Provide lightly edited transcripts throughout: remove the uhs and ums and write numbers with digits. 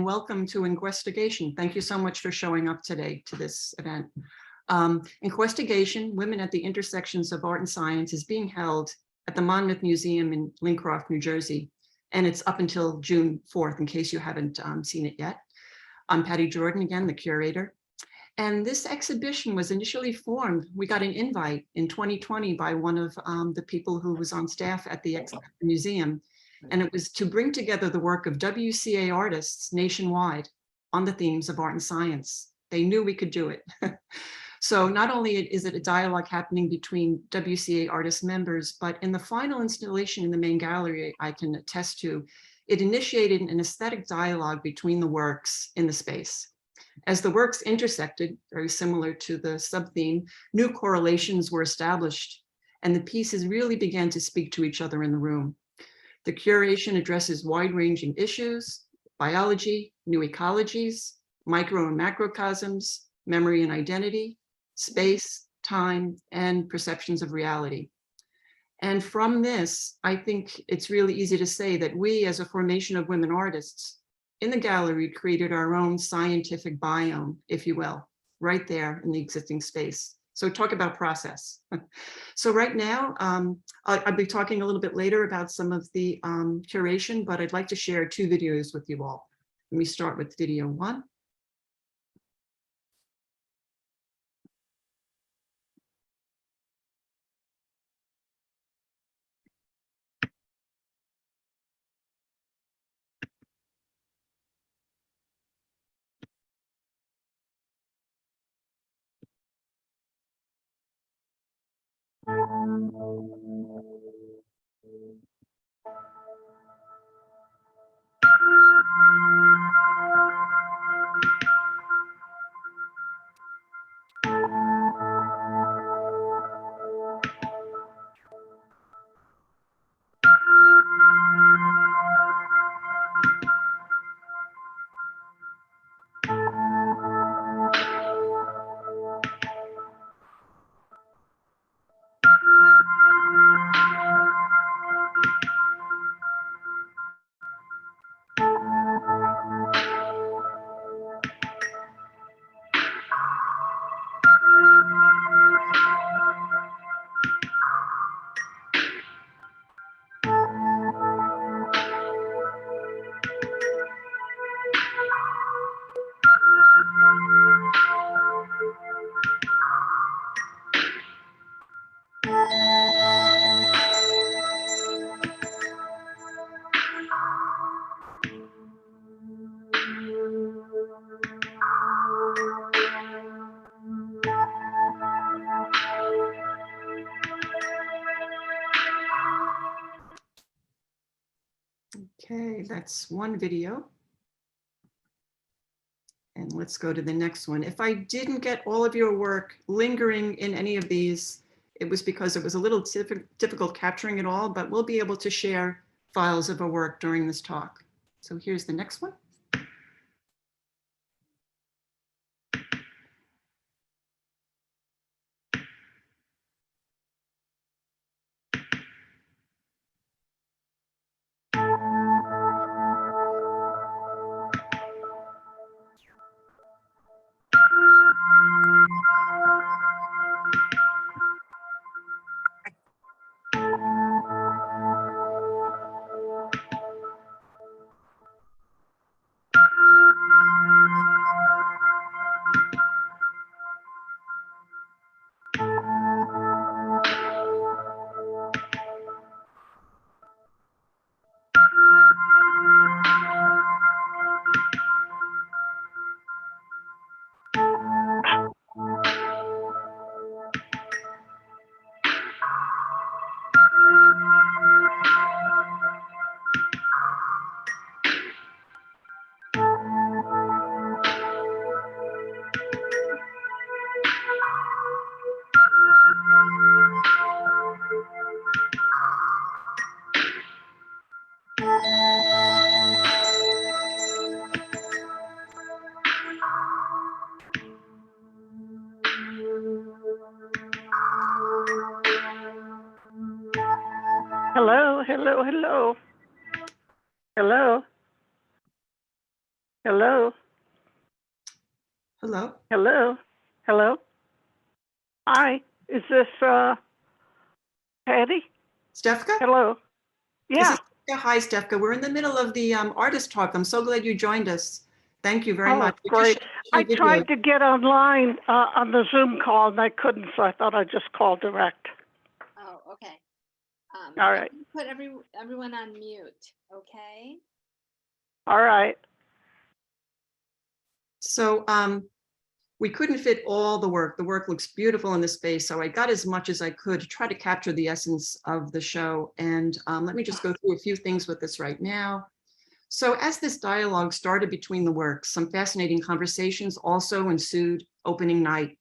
welcome to INQUESTIGATION. Thank you so much for showing up today to this event. INQUESTIGATION, Women at the Intersections of Art and Science, is being held at the Monmouth Museum in Lincroft, New Jersey, and it's up until June 4th, in case you haven't seen it yet. I'm Patty Jordan, again, the curator. And this exhibition was initially formed. We got an invite in 2020 by one of the people who was on staff at the museum. And it was to bring together the work of WCA artists nationwide on the themes of art and science. They knew we could do it. So not only is it a dialogue happening between WCA artist members, but in the final installation in the main gallery, I can attest to, it initiated an aesthetic dialogue between the works in the space. As the works intersected, very similar to the sub-theme, new correlations were established, and the pieces really began to speak to each other in the room. The curation addresses wide-ranging issues: biology, new ecologies, micro and macrocosms, memory and identity, space, time, and perceptions of reality. And from this, I think it's really easy to say that we, as a formation of women artists in the gallery, created our own scientific biome, if you will, right there in the existing space. So talk about process. So right now, I'll be talking a little bit later about some of the curation, but I'd like to share 2 videos with you all. Let me start with video 1. Okay, that's one video. And let's go to the next one. If I didn't get all of your work lingering in any of these, it was because it was a little difficult capturing it all, but we'll be able to share files of our work during this talk. So here's the next one. Hello, hello, hello. Hello. Hello? Hello, Hello? Hello? Hi, is this Patty? Stefka? Hello? This Yeah. is Hi, Stefka. We're in the middle of the artist talk. I'm so glad you joined us. Thank you very Oh, much. We just great. showed I two videos. tried to get online on the Zoom call and I couldn't, so I thought I'd just call direct. Oh, okay. All right. Put everyone on mute, okay? All right. So we couldn't fit all the work. The work looks beautiful in the space, so I got as much as I could to try to capture the essence of the show. And let me just go through a few things with this right now. So as this dialogue started between the works, some fascinating conversations also ensued opening night.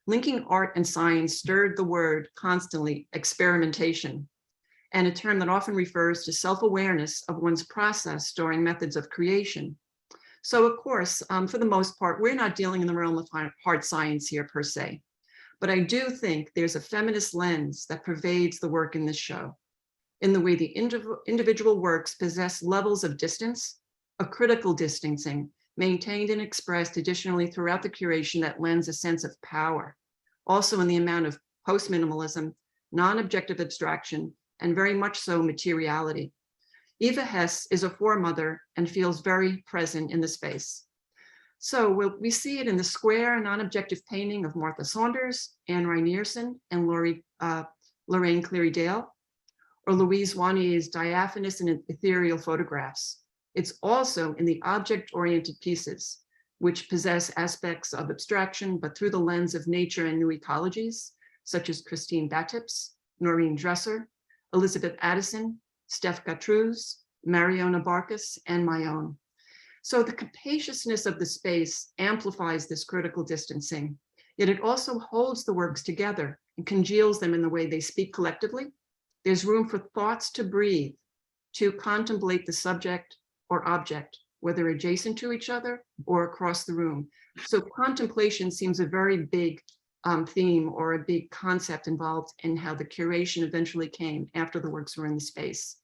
Linking art and science stirred the word constantly, experimentation, and a term that often refers to self-awareness of one's process during methods of creation. So of course, for the most part, we're not dealing in the realm of hard science here per se, but I do think there's a feminist lens that pervades the work in this show, in the way the individual works possess levels of distance, a critical distancing, maintained and expressed additionally throughout the curation that lends a sense of power. Also in the amount of post-minimalism, non-objective abstraction, and very much so materiality. Eva Hess is a foremother and feels very present in the space. So we see it in the square non-objective painting of Martha Saunders, Anne Reinierson, and Lorraine Cleary-Dale, or Louise Wanier's diaphanous and ethereal photographs. It's also in the object-oriented pieces, which possess aspects of abstraction, but through the lens of nature and new ecologies, such as Christine Battips, Noreen Dresser, Elizabeth Addison, Steph Gatruz, Mariona Barkas, and my own. So the capaciousness of the space amplifies this critical distancing, yet it also holds the works together and congeals them in the way they speak collectively. There's room for thoughts to breathe, to contemplate the subject or object, whether adjacent to each other or across the room. So contemplation seems a very big theme or a big concept involved in how the curation eventually came after the works were in the space.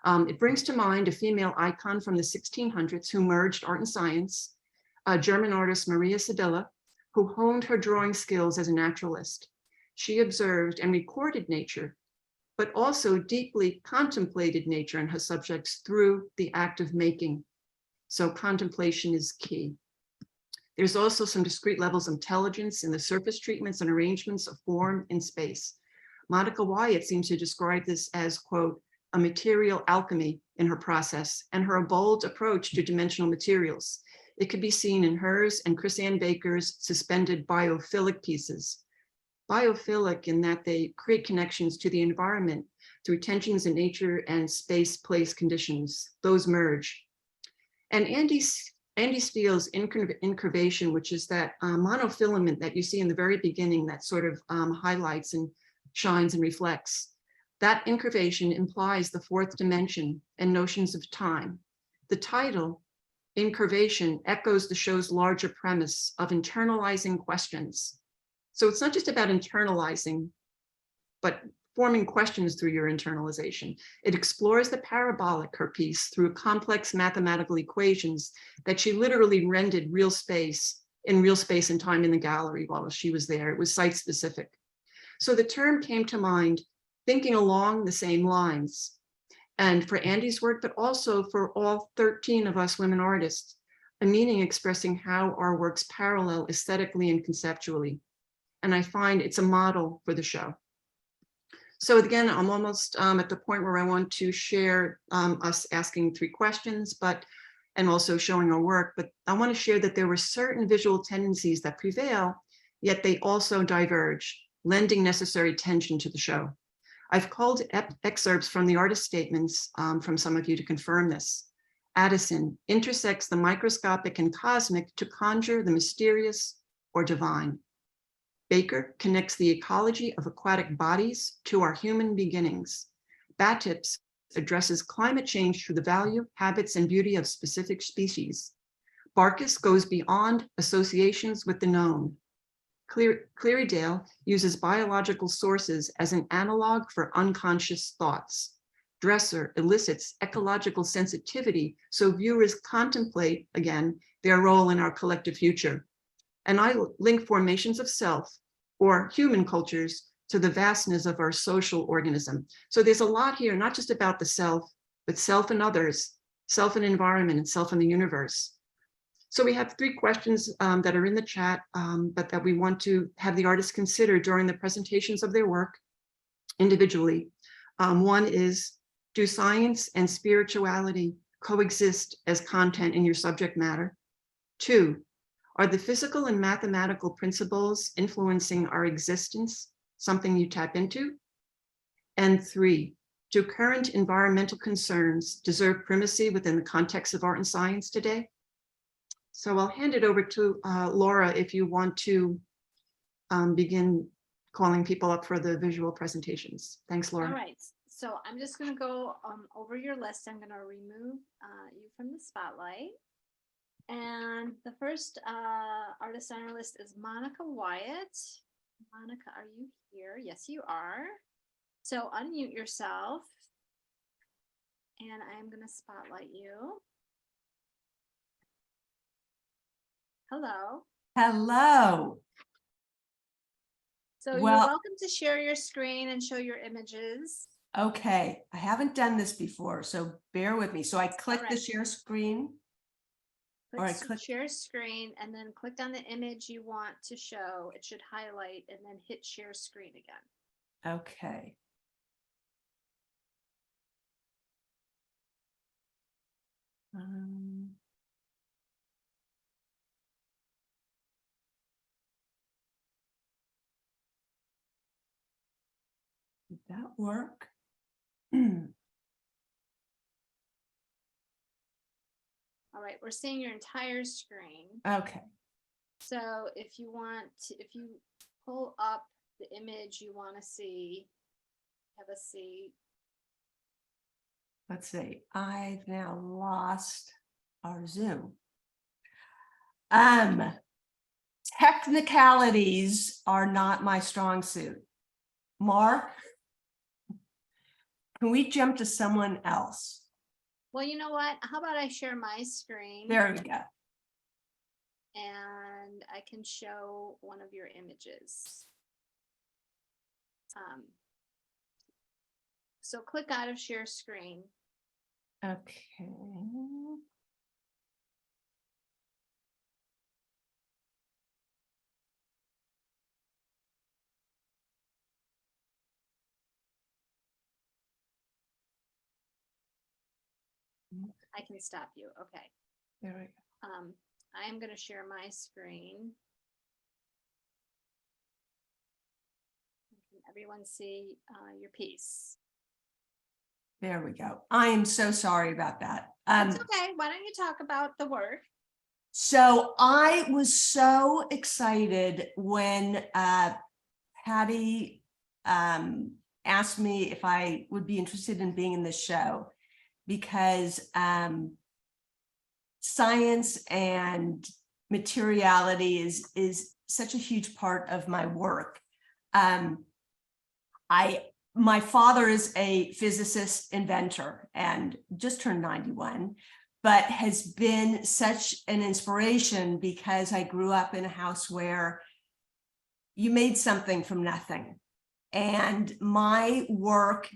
It brings to mind a female icon from the 1600s who merged art and science, a German artist, Maria Sedilla, who honed her drawing skills as a naturalist. She observed and recorded nature, but also deeply contemplated nature and her subjects through the act of making. So contemplation is key. There's also some discrete levels of intelligence in the surface treatments and arrangements of form in space. Monica Wyatt seems to describe this as, quote, a material alchemy in her process and her bold approach to dimensional materials. It could be seen in hers and Chris Ann Baker's suspended biophilic pieces. Biophilic in that they create connections to the environment through tensions in nature and space-place conditions. Those merge. And Andy Steele's incurvation, which is that monofilament that you see in the very beginning that sort of highlights and shines and reflects. That incurvation implies the fourth dimension and notions of time. The title, Incurvation, echoes the show's larger premise of internalizing questions. So it's not just about internalizing, but forming questions through your internalization. It explores the parabolic, her piece, through complex mathematical equations that she literally rendered real space and time in the gallery while she was there. It was site specific. So the term came to mind thinking along the same lines. And for Andy's work, but also for all 13 of us women artists, a meaning expressing how our works parallel aesthetically and conceptually. And I find it's a model for the show. So again, I'm almost at the point where I want to share us asking 3 questions, and also showing our work, but I want to share that there were certain visual tendencies that prevail, yet they also diverge, lending necessary tension to the show. I've called excerpts from the artist statements from some of you to confirm this. Addison intersects the microscopic and cosmic to conjure the mysterious or divine. Baker connects the ecology of aquatic bodies to our human beginnings. Battips addresses climate change through the value, habits, and beauty of specific species. Barkas goes beyond associations with the known. Cleary-Dale uses biological sources as an analog for unconscious thoughts. Dresser elicits ecological sensitivity so viewers contemplate, again, their role in our collective future. And I link formations of self or human cultures to the vastness of our social organism. So there's a lot here, not just about the self, but self and others, self and environment, and self and the universe. So we have 3 questions that are in the chat, but that we want to have the artists consider during the presentations of their work individually. One is, do science and spirituality coexist as content in your subject matter? 2, are the physical and mathematical principles influencing our existence something you tap into? And 3, do current environmental concerns deserve primacy within the context of art and science today? So I'll hand it over to Laura if you want to begin calling people up for the visual presentations. Thanks, Laura. All right. So I'm just going to go over your list. I'm going to remove you from the spotlight. And the first artist on our list is Monica Wyatt. Monica, are you here? Yes, you are. So unmute yourself. And I'm going to spotlight you. Hello. Hello. So you're Well- welcome to share your screen and show your images. Okay, I haven't done this before, so bear with me. So I click the right. share screen. Click All right, click. share screen and then click on the image you want to show. It should highlight and then hit share screen again. Okay. Did that work? All right, we're seeing your entire screen. Okay. So if you want to, if you pull up the image you want to see, have a seat. Let's see. I've now lost our Zoom. Technicalities are not my strong suit. Mark, can we jump to someone else? Well, you know what? How about I share my screen? There we go. And I can show one of your images. So click out of share screen. Okay. I can stop you. Okay. There we go. I am going to share my screen. Can everyone see your piece? There we go. I am so sorry about that. It's okay. Why don't you talk about the work? So I was so excited when Patty asked me if I would be interested in being in this show, because science and materiality is such a huge part of my work. My father is a physicist inventor and just turned 91, but has been such an inspiration because I grew up in a house where you made something from nothing. And my work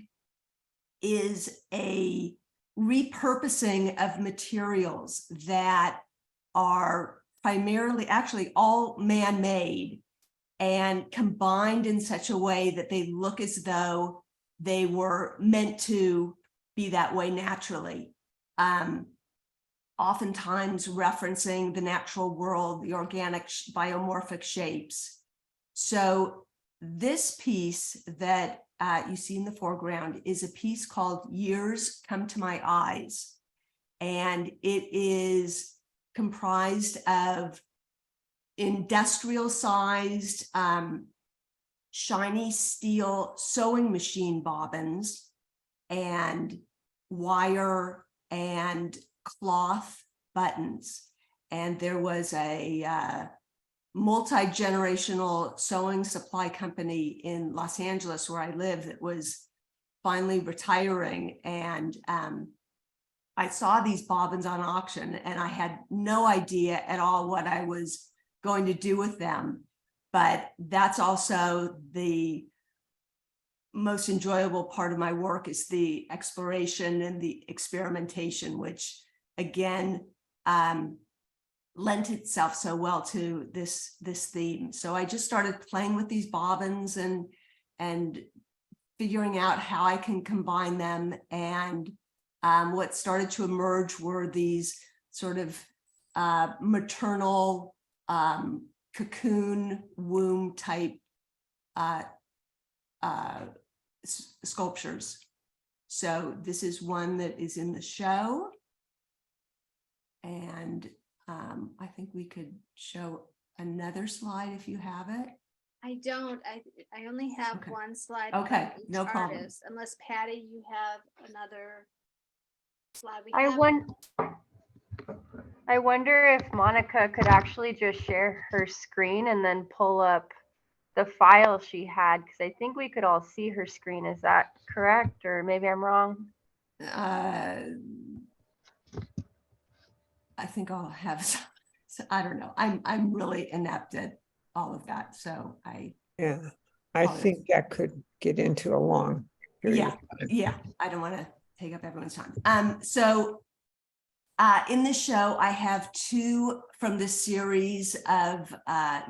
is a repurposing of materials that are primarily, actually all man-made, and combined in such a way that they look as though they were meant to be that way naturally. Oftentimes referencing the natural world, the organic biomorphic shapes. So this piece that you see in the foreground is a piece called Years Come to My Eyes. And it is comprised of industrial sized shiny steel sewing machine bobbins and wire and cloth buttons. And there was a multi-generational sewing supply company in Los Angeles where I live that was finally retiring, and I saw these bobbins on auction and I had no idea at all what I was going to do with them. But that's also the most enjoyable part of my work, is the exploration and the experimentation, which again lent itself so well to this theme. So I just started playing with these bobbins and figuring out how I can combine them. And what started to emerge were these sort of maternal cocoon womb type sculptures. So this is one that is in the show. And I think we could show another slide if you have it. I don't, I only have Okay. one slide. Okay, from each no problem. artist, unless Patty, you have another slide. We I have. wonder if Monica could actually just share her screen and then pull up the file she had, because I think we could all see her screen. Is that correct? Or maybe I'm wrong. I think I'll have some, I don't know. I'm really inept at all of that. So Yeah, I apologize. think that could get into a long period of time. Yeah, I don't want to take up everyone's time. So in this show, I have two from the series of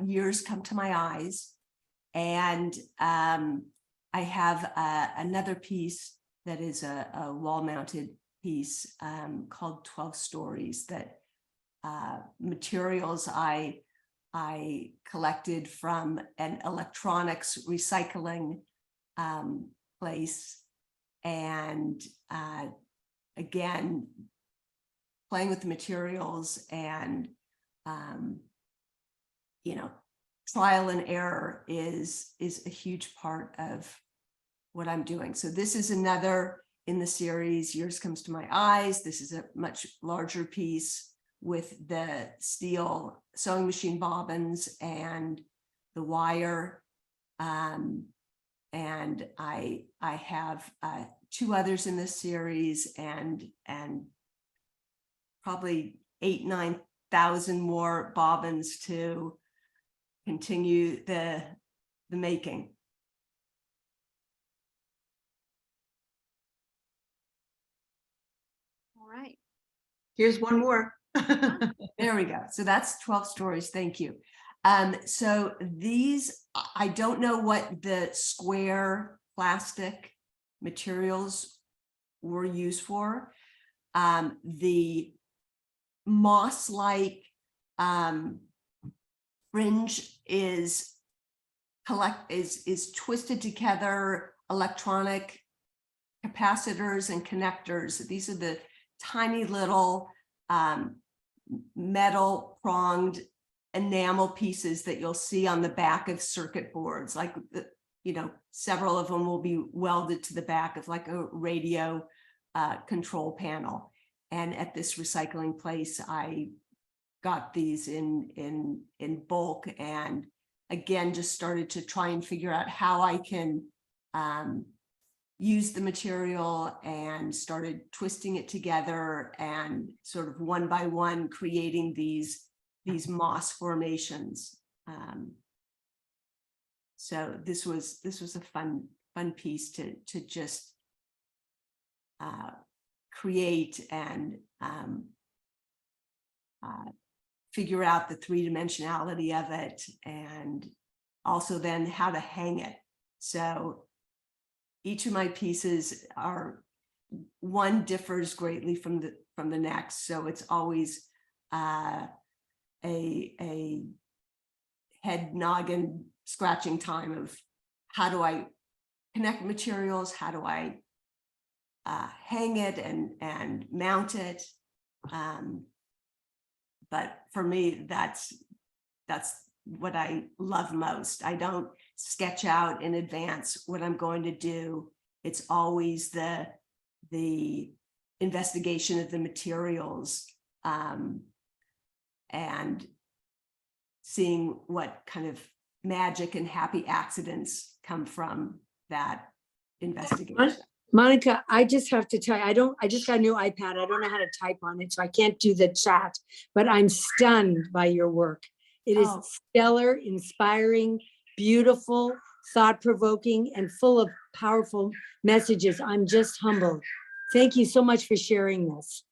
Years Come to My Eyes. And I have another piece that is a wall-mounted piece called 12 Stories, that materials I collected from an electronics recycling place. And again, playing with the materials and, you know, trial and error is a huge part of what I'm doing. So this is another in the series, Years Comes to My Eyes. This is a much larger piece with the steel sewing machine bobbins and the wire. And I have two others in this series and probably 8,000-9,000 more bobbins to continue the making. All right. Here's one more. There we go. So that's 12 Stories. Thank you. So these, I don't know what the square plastic materials were used for. The moss-like fringe is twisted together electronic capacitors and connectors. These are the tiny little metal pronged enamel pieces that you'll see on the back of circuit boards. Like, you know, several of them will be welded to the back of like a radio control panel. And at this recycling place, I got these in bulk, and again, just started to try and figure out how I can use the material, and started twisting it together and sort of one by one creating these moss formations. So this was a fun piece to just create and figure out the three-dimensionality of it, and also then how to hang it. So each of my pieces are, one differs greatly from the next. So it's always a head noggin scratching time of how do I connect materials? How do I hang it and mount it? But for me, that's what I love most. I don't sketch out in advance what I'm going to do. It's always the investigation of the materials and seeing what kind of magic and happy accidents come from that investigation. Monica, I just have to tell you, I just got a new iPad. I don't know how to type on it, so I can't do the chat, but I'm stunned by your work. It is Oh. stellar, inspiring, beautiful, thought-provoking, and full of powerful messages. I'm just humbled. Thank you so much for sharing this.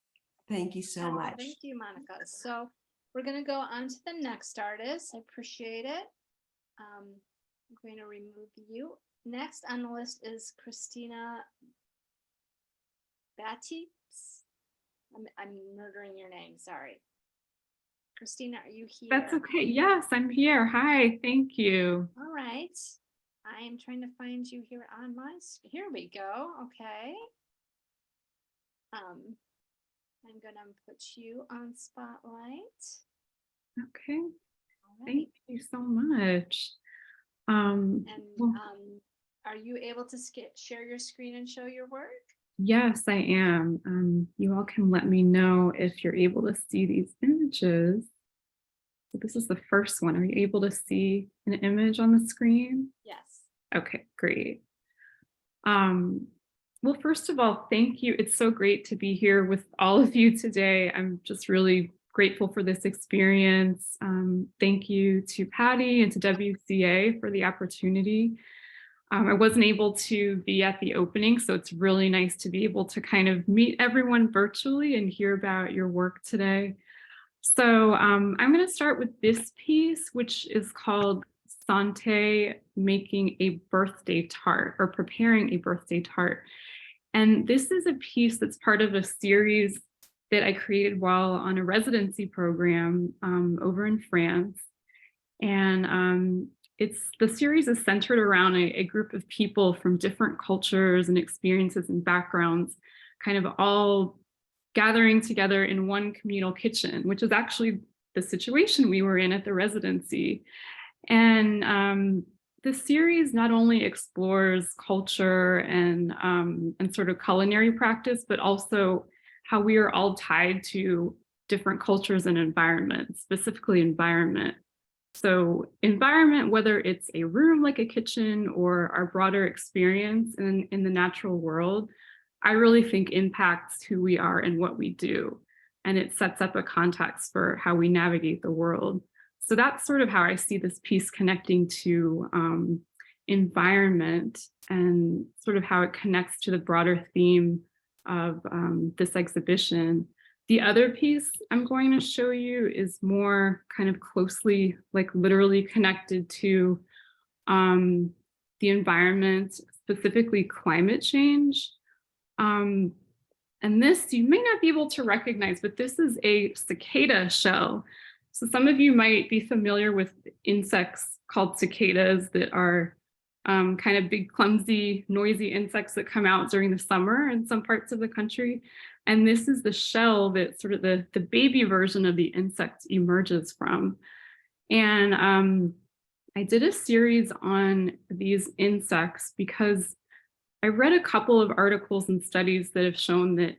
Thank you so Oh, much. Thank you, Monica. So we're gonna go on to the next artist. I appreciate it. I'm going to remove you. Next on the list is Christina Batips. I'm murdering your name, sorry. Christina, are you here? That's okay. Yes, I'm here. Hi, thank you. All right. I am trying to find you here on my, here we go. Okay. I'm gonna put you on spotlight. Okay, All thank right. you so much. And Well, are you able to share your screen and show your work? yes, I am. You all can let me know if you're able to see these images. So this is the first one. Are you able to see an image on the screen? Yes. Okay, great. Well, first of all, thank you. It's so great to be here with all of you today. I'm just really grateful for this experience. Thank you to Patty and to WCA for the opportunity. I wasn't able to be at the opening, so it's really nice to be able to kind of meet everyone virtually and hear about your work today. So I'm going to start with this piece, which is called Sante Making a Birthday Tart, or Preparing a Birthday Tart. And this is a piece that's part of a series that I created while on a residency program over in France. And the series is centered around a group of people from different cultures and experiences and backgrounds, kind of all gathering together in one communal kitchen, which is actually the situation we were in at the residency. And the series not only explores culture and sort of culinary practice, but also how we are all tied to different cultures and environments, specifically environment. So environment, whether it's a room like a kitchen or our broader experience in the natural world, I really think impacts who we are and what we do. And it sets up a context for how we navigate the world. So that's sort of how I see this piece connecting to environment and sort of how it connects to the broader theme of this exhibition. The other piece I'm going to show you is more kind of closely, like literally connected to the environment, specifically climate change. And this you may not be able to recognize, but this is a cicada shell. So some of you might be familiar with insects called cicadas that are kind of big, clumsy, noisy insects that come out during the summer in some parts of the country. And this is the shell that sort of the baby version of the insect emerges from. And I did a series on these insects because I read a couple of articles and studies that have shown that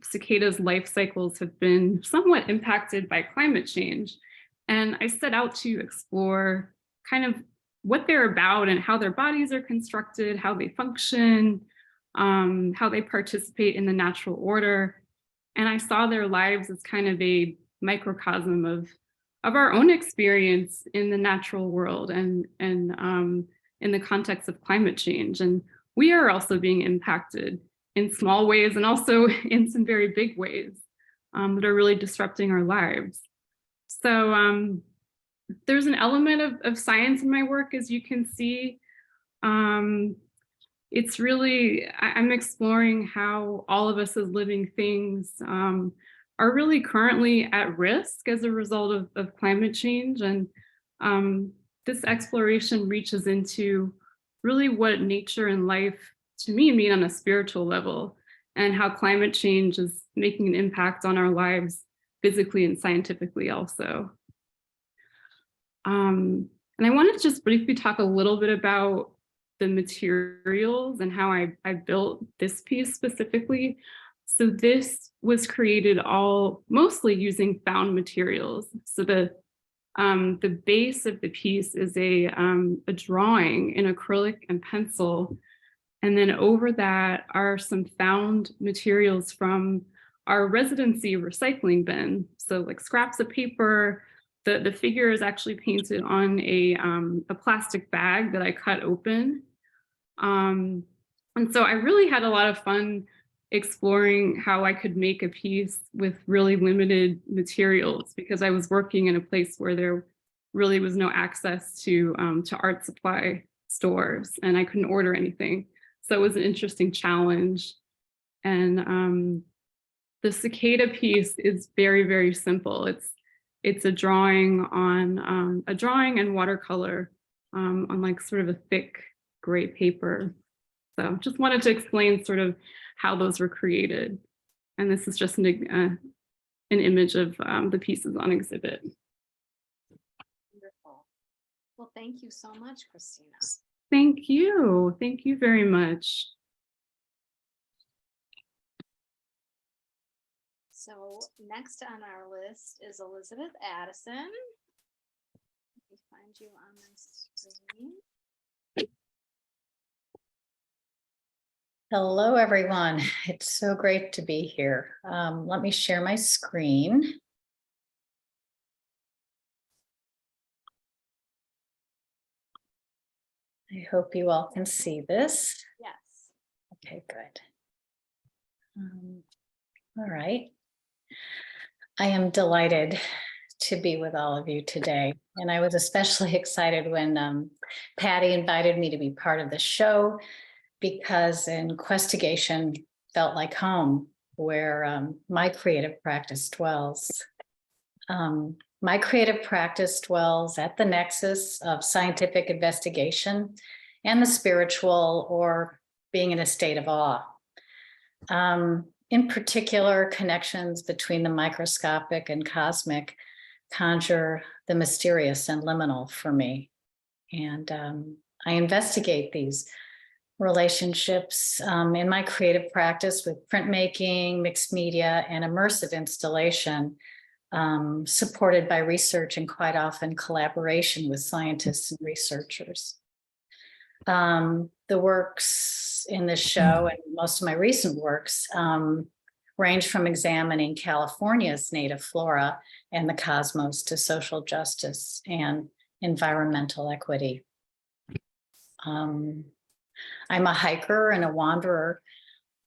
cicadas' life cycles have been somewhat impacted by climate change. And I set out to explore kind of what they're about and how their bodies are constructed, how they function, how they participate in the natural order. And I saw their lives as kind of a microcosm of our own experience in the natural world and in the context of climate change. And we are also being impacted in small ways and also in some very big ways that are really disrupting our lives. So there's an element of science in my work, as you can see. It's really, I'm exploring how all of us as living things are really currently at risk as a result of climate change. And this exploration reaches into really what nature and life to me mean on a spiritual level, and how climate change is making an impact on our lives physically and scientifically also. And I wanted to just briefly talk a little bit about the materials and how I built this piece specifically. So this was created mostly using found materials. So the base of the piece is a drawing in acrylic and pencil And then over that are some found materials from our residency recycling bin. So like scraps of paper, the figure is actually painted on a plastic bag that I cut open. And so I really had a lot of fun exploring how I could make a piece with really limited materials, because I was working in a place where there really was no access to art supply stores, and I couldn't order anything. So it was an interesting challenge. And the cicada piece is very, very simple. It's a drawing on and watercolor on like sort of a thick gray paper. So just wanted to explain sort of how those were created. And this is just an image of the pieces on exhibit. Wonderful. Well, thank you so much, Christina. Thank you. Thank you very much. So next on our list is Elizabeth Addison. Let me find you on my screen. Hello, everyone. It's so great to be here. Let me share my screen. I hope you all can see this. Yes. Okay, good. All right. I am delighted to be with all of you today. And I was especially excited when Patty invited me to be part of the show, because INQUESTIGATION felt like home, where my creative practice dwells. My creative practice dwells at the nexus of scientific investigation and the spiritual, or being in a state of awe. In particular, connections between the microscopic and cosmic conjure the mysterious and liminal for me. And I investigate these relationships in my creative practice with printmaking, mixed media, and immersive installation, supported by research and quite often collaboration with scientists and researchers. The works in this show, and most of my recent works, range from examining California's native flora and the cosmos to social justice and environmental equity. I'm a hiker and a wanderer,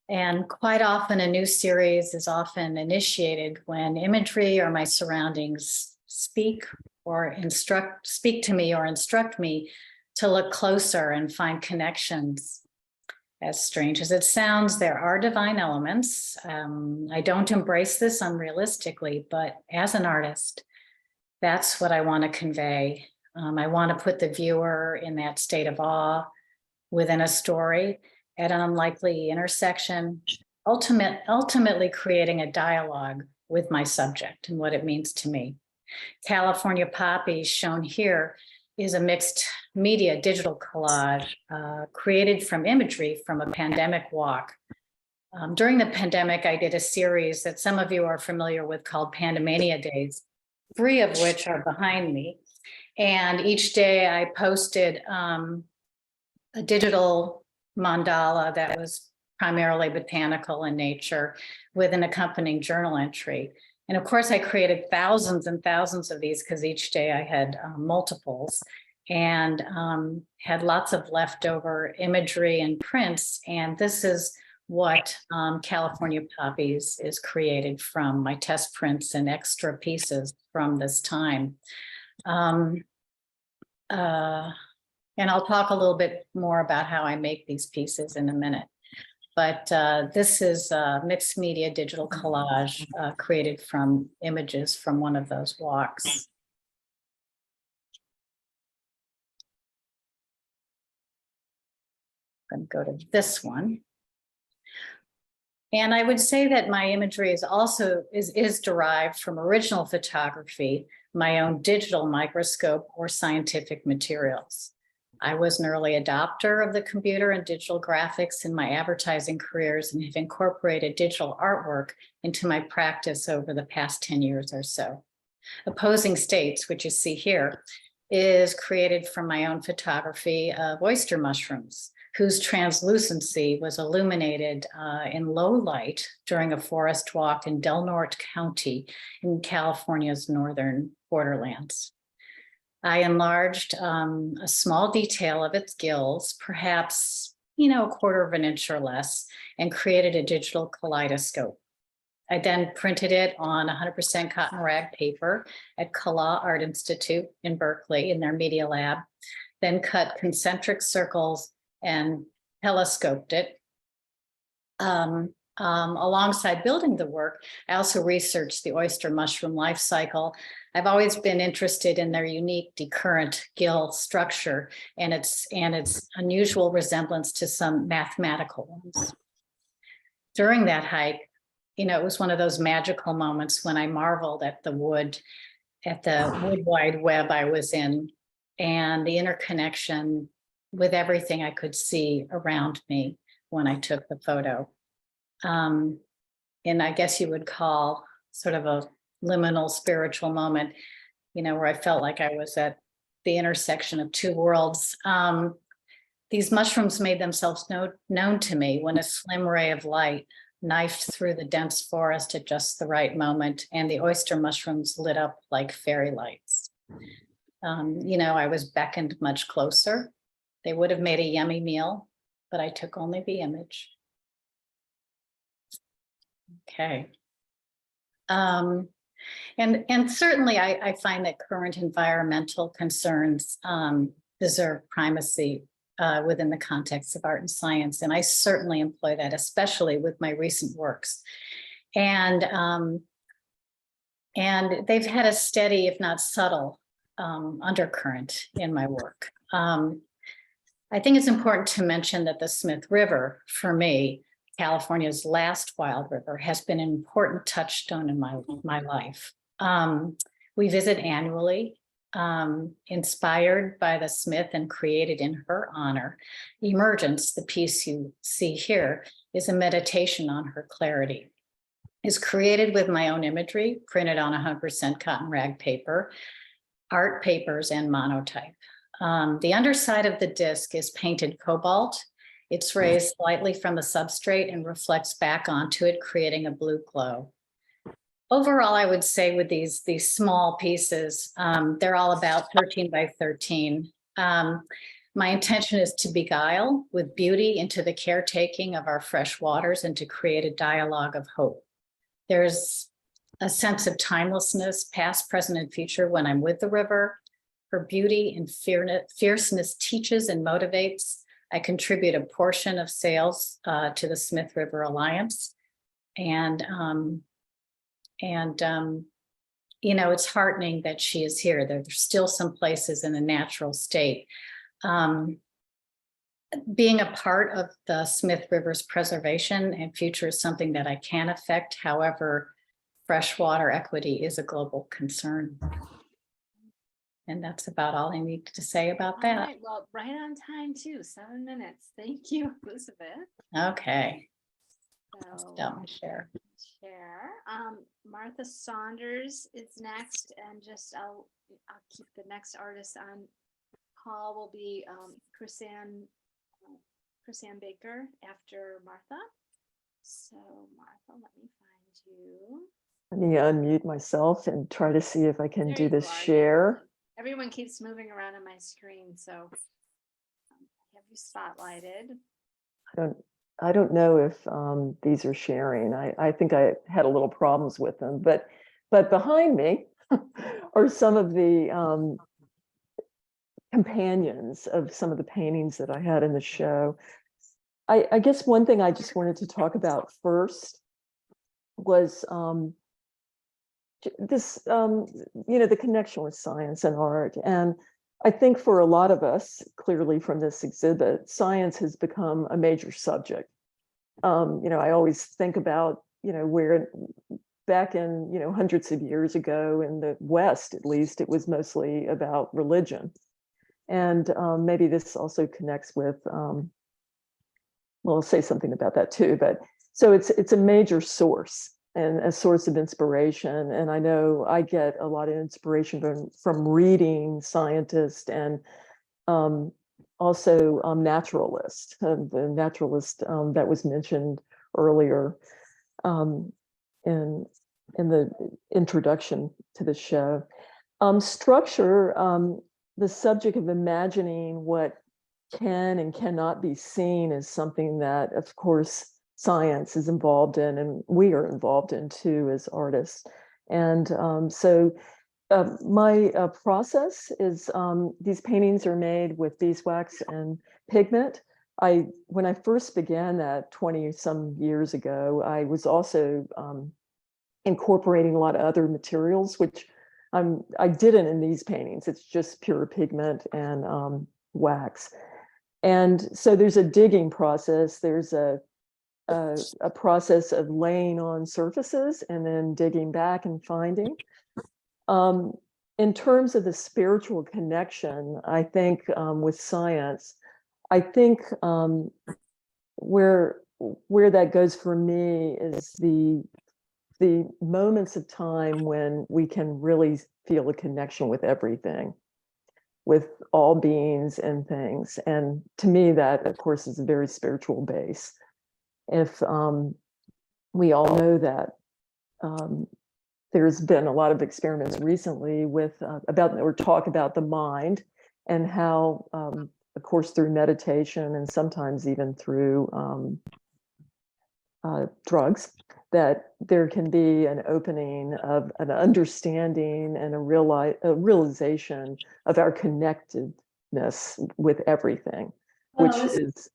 and quite often a new series is often initiated when imagery or my surroundings speak to me or instruct me to look closer and find connections. As strange as it sounds, there are divine elements. I don't embrace this unrealistically, but as an artist, that's what I want to convey. I want to put the viewer in that state of awe within a story at an unlikely intersection, ultimately creating a dialogue with my subject and what it means to me. California Poppy, shown here, is a mixed media digital collage created from imagery from a pandemic walk. During the pandemic, I did a series that some of you are familiar with called Pandemania Days, 3 of which are behind me. And each day I posted a digital mandala that was primarily botanical in nature with an accompanying journal entry. And of course, I created thousands and thousands of these because each day I had multiples, and had lots of leftover imagery and prints. And this is what California Poppies is created from, my test prints and extra pieces from this time. And I'll talk a little bit more about how I make these pieces in a minute. But this is a mixed media digital collage created from images from one of those walks. I'm going to go to this one. And I would say that my imagery is also is derived from original photography, my own digital microscope, or scientific materials. I was an early adopter of the computer and digital graphics in my advertising careers, and have incorporated digital artwork into my practice over the past 10 years or so. Opposing States, which you see here, is created from my own photography of oyster mushrooms, whose translucency was illuminated in low light during a forest walk in Del Norte County in California's northern borderlands. I enlarged a small detail of its gills, perhaps, a quarter of an inch or less, and created a digital kaleidoscope. I then printed it on 100% cotton rag paper at Kala Art Institute in Berkeley in their media lab, then cut concentric circles and telescoped it. Alongside building the work, I also researched the oyster mushroom life cycle. I've always been interested in their unique decurrent gill structure and its unusual resemblance to some mathematical ones. During that hike, it was one of those magical moments when I marveled at the wood wide web I was in, and the interconnection with everything I could see around me when I took the photo. And I guess you would call sort of a liminal spiritual moment, where I felt like I was at the intersection of two worlds. These mushrooms made themselves known to me when a slim ray of light knifed through the dense forest at just the right moment, and the oyster mushrooms lit up like fairy lights. I was beckoned much closer. They would have made a yummy meal, but I took only the image. Okay. And certainly I find that current environmental concerns deserve primacy within the context of art and science. And I certainly employ that, especially with my recent works. And they've had a steady, if not subtle, undercurrent in my work. I think it's important to mention that the Smith River, for me, California's last wild river, has been an important touchstone in my life. We visit annually, inspired by the Smith and created in her honor. Emergence, the piece you see here, is a meditation on her clarity. It's created with my own imagery, printed on 100% cotton rag paper, art papers, and monotype. The underside of the disc is painted cobalt. It's raised slightly from the substrate and reflects back onto it, creating a blue glow. Overall, I would say with these small pieces, they're all about 13 by 13. My intention is to beguile with beauty into the caretaking of our fresh waters and to create a dialogue of hope. There's a sense of timelessness, past, present, and future when I'm with the river. Her beauty and fierceness teaches and motivates. I contribute a portion of sales to the Smith River Alliance. And it's heartening that she is here. There's still some places in a natural state. Being a part of the Smith River's preservation and future is something that I can affect. However, freshwater equity is a global concern. And that's about all I need to say about that. All right, well, right on time too, 7 minutes. Thank you, Elizabeth. Okay. So, Stop my share. Martha Saunders is next, and I'll keep the next artist on call will be Chrisanne Baker after Martha. So Martha, let me find you. Let me unmute myself and try to see if I can There do you this are. share. Everyone keeps moving around on my screen, so I have you spotlighted. I don't know if these are sharing. I think I had a little problems with them, but behind me are some of the companions of some of the paintings that I had in the show. I guess one thing I just wanted to talk about first was this, the connection with science and art. And I think for a lot of us, clearly from this exhibit, science has become a major subject. I always think about, where back in, hundreds of years ago in the West, at least, it was mostly about religion. And maybe this also connects with, well, I'll say something about that too, but so it's a major source and a source of inspiration. And I know I get a lot of inspiration from reading scientists and also naturalist, the naturalist that was mentioned earlier in the introduction to the show. Structure, the subject of imagining what can and cannot be seen is something that, of course, science is involved in, and we are involved in too as artists. And my process is these paintings are made with beeswax and pigment. When I first began that 20 some years ago, I was also incorporating a lot of other materials, which I didn't in these paintings. It's just pure pigment and wax. And so there's a digging process. There's a process of laying on surfaces and then digging back and finding. In terms of the spiritual connection, I think with science, I think where that goes for me is the moments of time when we can really feel a connection with everything, with all beings and things. And to me, that, of course, is a very spiritual base. If we all know that there's been a lot of experiments recently with talk about the mind and how, of course, through meditation and sometimes even through drugs, that there can be an opening of an understanding and a realization of our connectedness with everything, which is.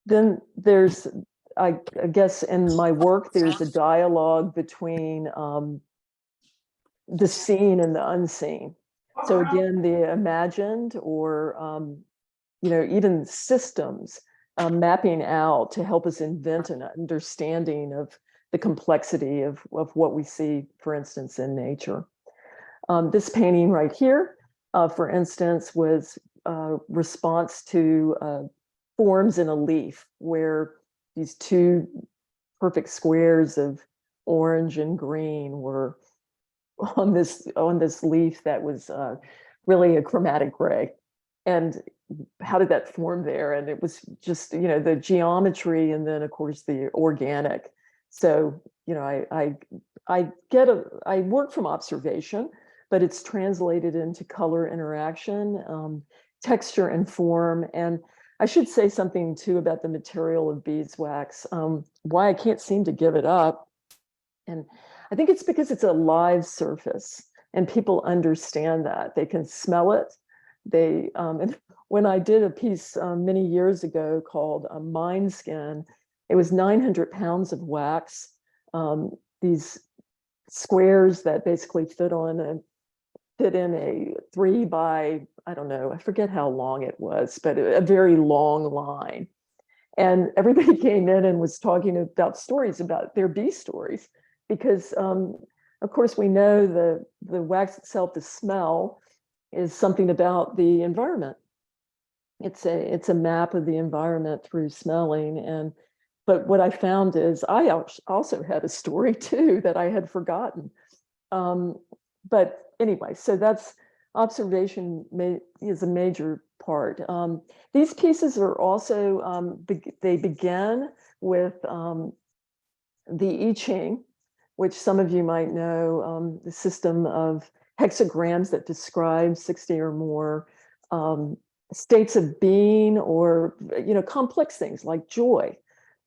Then there's, I guess in my work, there's a dialogue between the seen and the unseen. So again, the imagined or, even systems mapping out to help us invent an understanding of the complexity of what we see, for instance, in nature. This painting right here, for instance, was a response to forms in a leaf where these two perfect squares of orange and green were on this leaf that was really a chromatic gray. And how did that form there? And it was just, the geometry and then of course the organic. So, I work from observation, but it's translated into color interaction, texture and form. And I should say something too about the material of beeswax, why I can't seem to give it up. And I think it's because it's a live surface and people understand that. They can smell it. And when I did a piece many years ago called Mind Skin, it was 900 pounds of wax, these squares that basically fit in a 3 by, I don't know, I forget how long it was, but a very long line. And everybody came in and was talking about stories about their bee stories, because of course we know the wax itself, the smell, is something about the environment. It's a map of the environment through smelling. But what I found is I also had a story too that I had forgotten. But anyway, so that's observation is a major part. These pieces are also, they began with the I Ching, which some of you might know, the system of hexagrams that describe 60 or more states of being or, complex things like joy.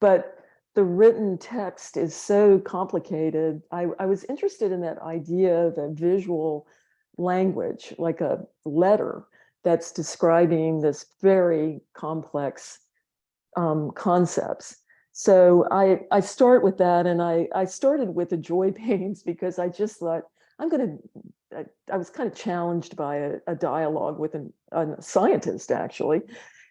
But the written text is so complicated. I was interested in that idea of a visual language, like a letter that's describing this very complex concepts. So I start with that, and I started with the joy paintings because I just thought I was kind of challenged by a dialogue with a scientist actually,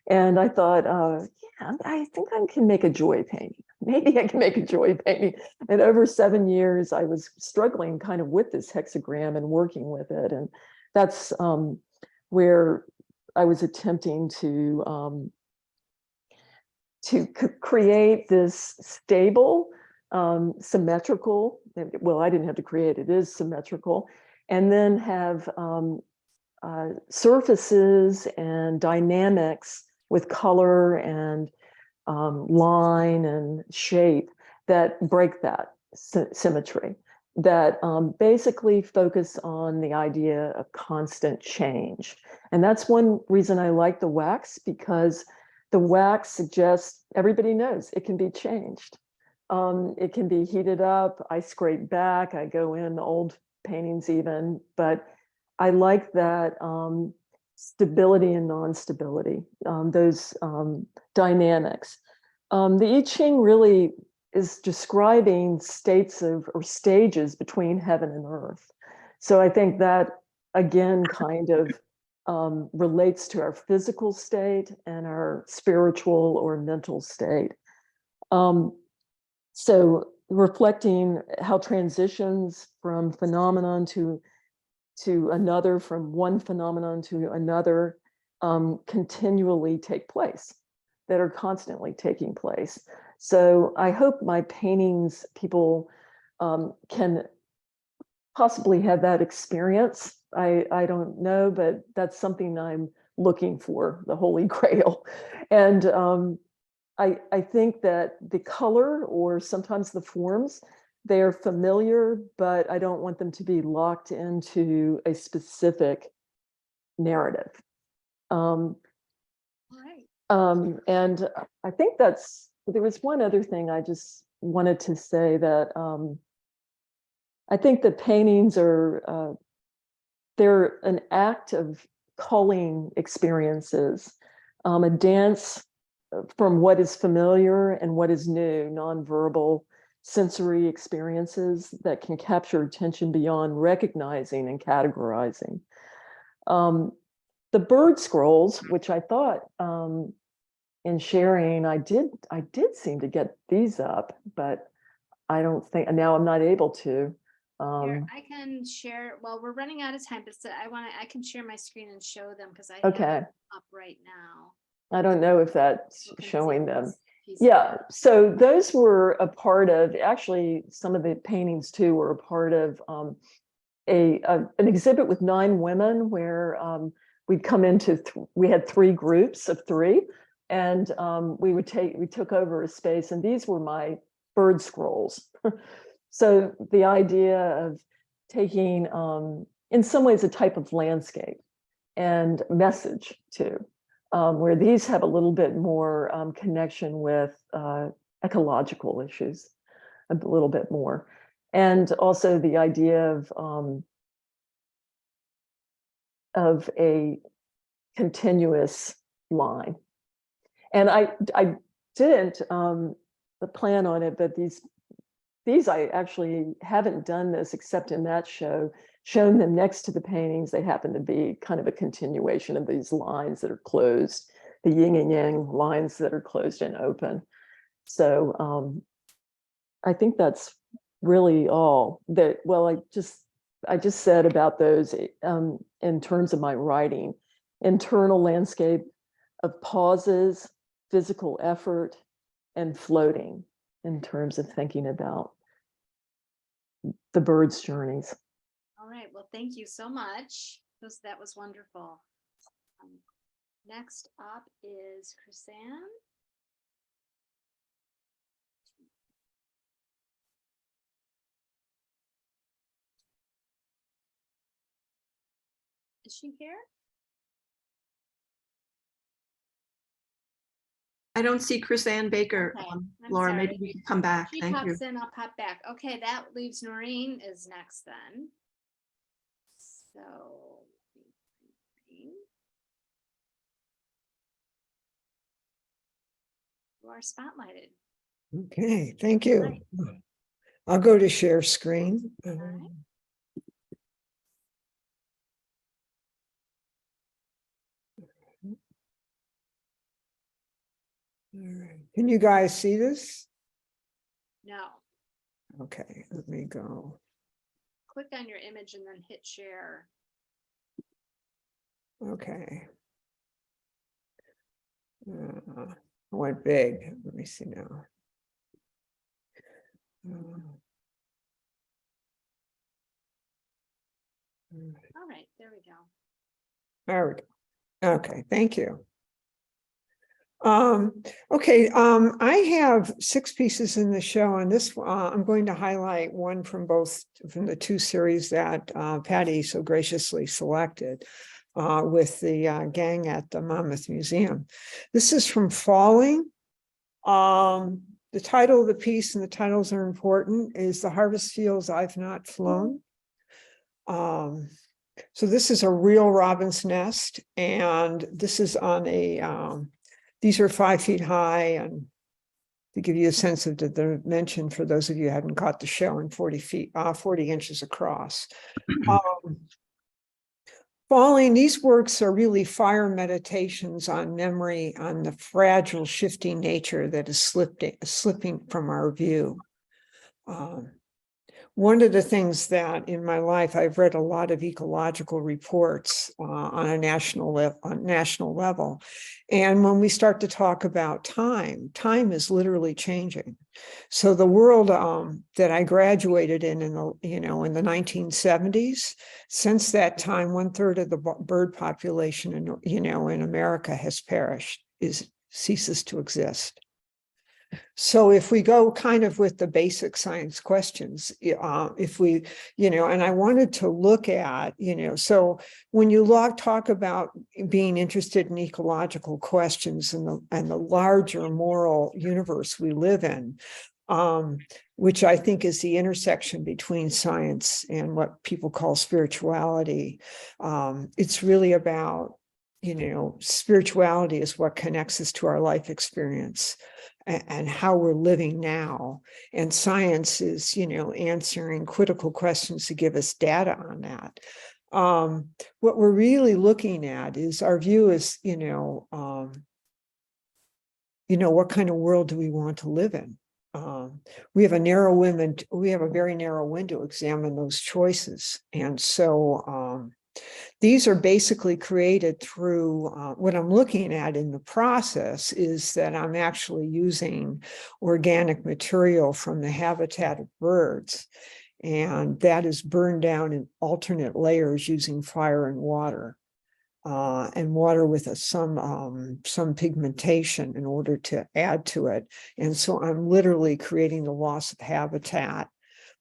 and I thought, yeah, I think I can make a joy painting. Maybe I can make a joy painting. And over 7 years, I was struggling kind of with this hexagram and working with it, and that's where I was attempting to create this stable, symmetrical, well, I didn't have to create it, is symmetrical, and then have surfaces and dynamics with color and line and shape that break that symmetry, that basically focus on the idea of constant change. And that's one reason I like the wax, because the wax suggests everybody knows it can be changed. It can be heated up. I scrape back, I go in old paintings even, but I like that stability and non-stability, those dynamics. The I Ching really is describing states of or stages between heaven and earth. So I think that again kind of relates to our physical state and our spiritual or mental state. So reflecting how transitions from phenomenon to another, from one phenomenon to another, continually take place, that are constantly taking place. So I hope my paintings, people can possibly have that experience. I don't know, but that's something I'm looking for, the Holy Grail. And I think that the color or sometimes the forms, they are familiar, but I don't want them to be locked into a specific narrative. All right. And I think there was one other thing I just wanted to say, that I think the paintings are, they're an act of culling experiences, a dance from what is familiar and what is new, nonverbal sensory experiences that can capture attention beyond recognizing and categorizing. The bird scrolls, which I thought in sharing, I did seem to get these up, but I don't think, now I'm not able to. Here, I can share, well, we're running out of time, but I can share my screen and show them because I have Okay. it up right now. I don't know if that's People can showing see them. this piece of Yeah, it. so those were a part of, actually, some of the paintings too were a part of an exhibit with 9 women where we'd come into, we had 3 groups of 3, and we took over a space, and these were my bird scrolls. So the idea of taking, in some ways, a type of landscape and message too, where these have a little bit more connection with ecological issues, a little bit more. And also the idea of a continuous line. And I didn't plan on it, but these I actually haven't done this except in that show, shown them next to the paintings. They happen to be kind of a continuation of these lines that are closed, the yin and yang lines that are closed and open. So I think that's really all that, well, I just said about those in terms of my writing: internal landscape of pauses, physical effort, and floating, in terms of thinking about the birds' journeys. All right, well, thank you so much. That was wonderful. Next up is Chrisanne. Is she here? I don't see Chris Ann Baker. Okay, I'm Laura, sorry. maybe we can come back. She Thank you. pops in, I'll pop back. Okay, that leaves Noreen is next then. So. You are spotlighted. Okay, thank you. Right. I'll go to share screen. All right. All right. Can you guys see this? No, Okay, let me go. click on your image and then hit share. Okay. I went big. Let me see now. All right, there we go. There we go. Okay, thank you. Okay, I have 6 pieces in the show, and this I'm going to highlight one from the 2 series that Patty so graciously selected with the gang at the Monmouth Museum. This is from Falling. The title of the piece, and the titles are important, is The Harvest Fields I've Not Flown. So this is a real robin's nest, and this is on a these are 5 feet high, and to give you a sense of the dimension for those of you who hadn't caught the show, and 40 inches across. Falling, these works are really fire meditations on memory, on the fragile, shifting nature that is slipping from our view. One of the things that in my life, I've read a lot of ecological reports on a national level. And when we start to talk about time is literally changing. So the world that I graduated in the 1970s, since that time, 1/3 of the bird population in America has perished, ceases to exist. So if we go kind of with the basic science questions, if we, and I wanted to look at, so when you talk about being interested in ecological questions and the larger moral universe we live in, which I think is the intersection between science and what people call spirituality, it's really about, spirituality is what connects us to our life experience and how we're living now. And science is, answering critical questions to give us data on that. What we're really looking at is our view is, what kind of world do we want to live in? We have a very narrow window to examine those choices. And so these are basically created through what I'm looking at in the process is that I'm actually using organic material from the habitat of birds. And that is burned down in alternate layers using fire and water with some pigmentation in order to add to it. And so I'm literally creating the loss of habitat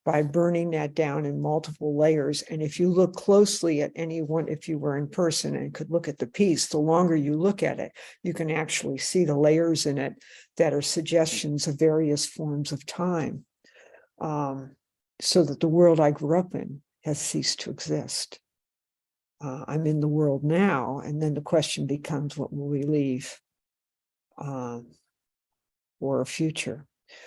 by burning that down in multiple layers. And if you look closely at any one, if you were in person and could look at the piece, the longer you look at it, you can actually see the layers in it that are suggestions of various forms of time. So that the world I grew up in has ceased to exist. I'm in the world now, and then the question becomes, what will we leave for a future?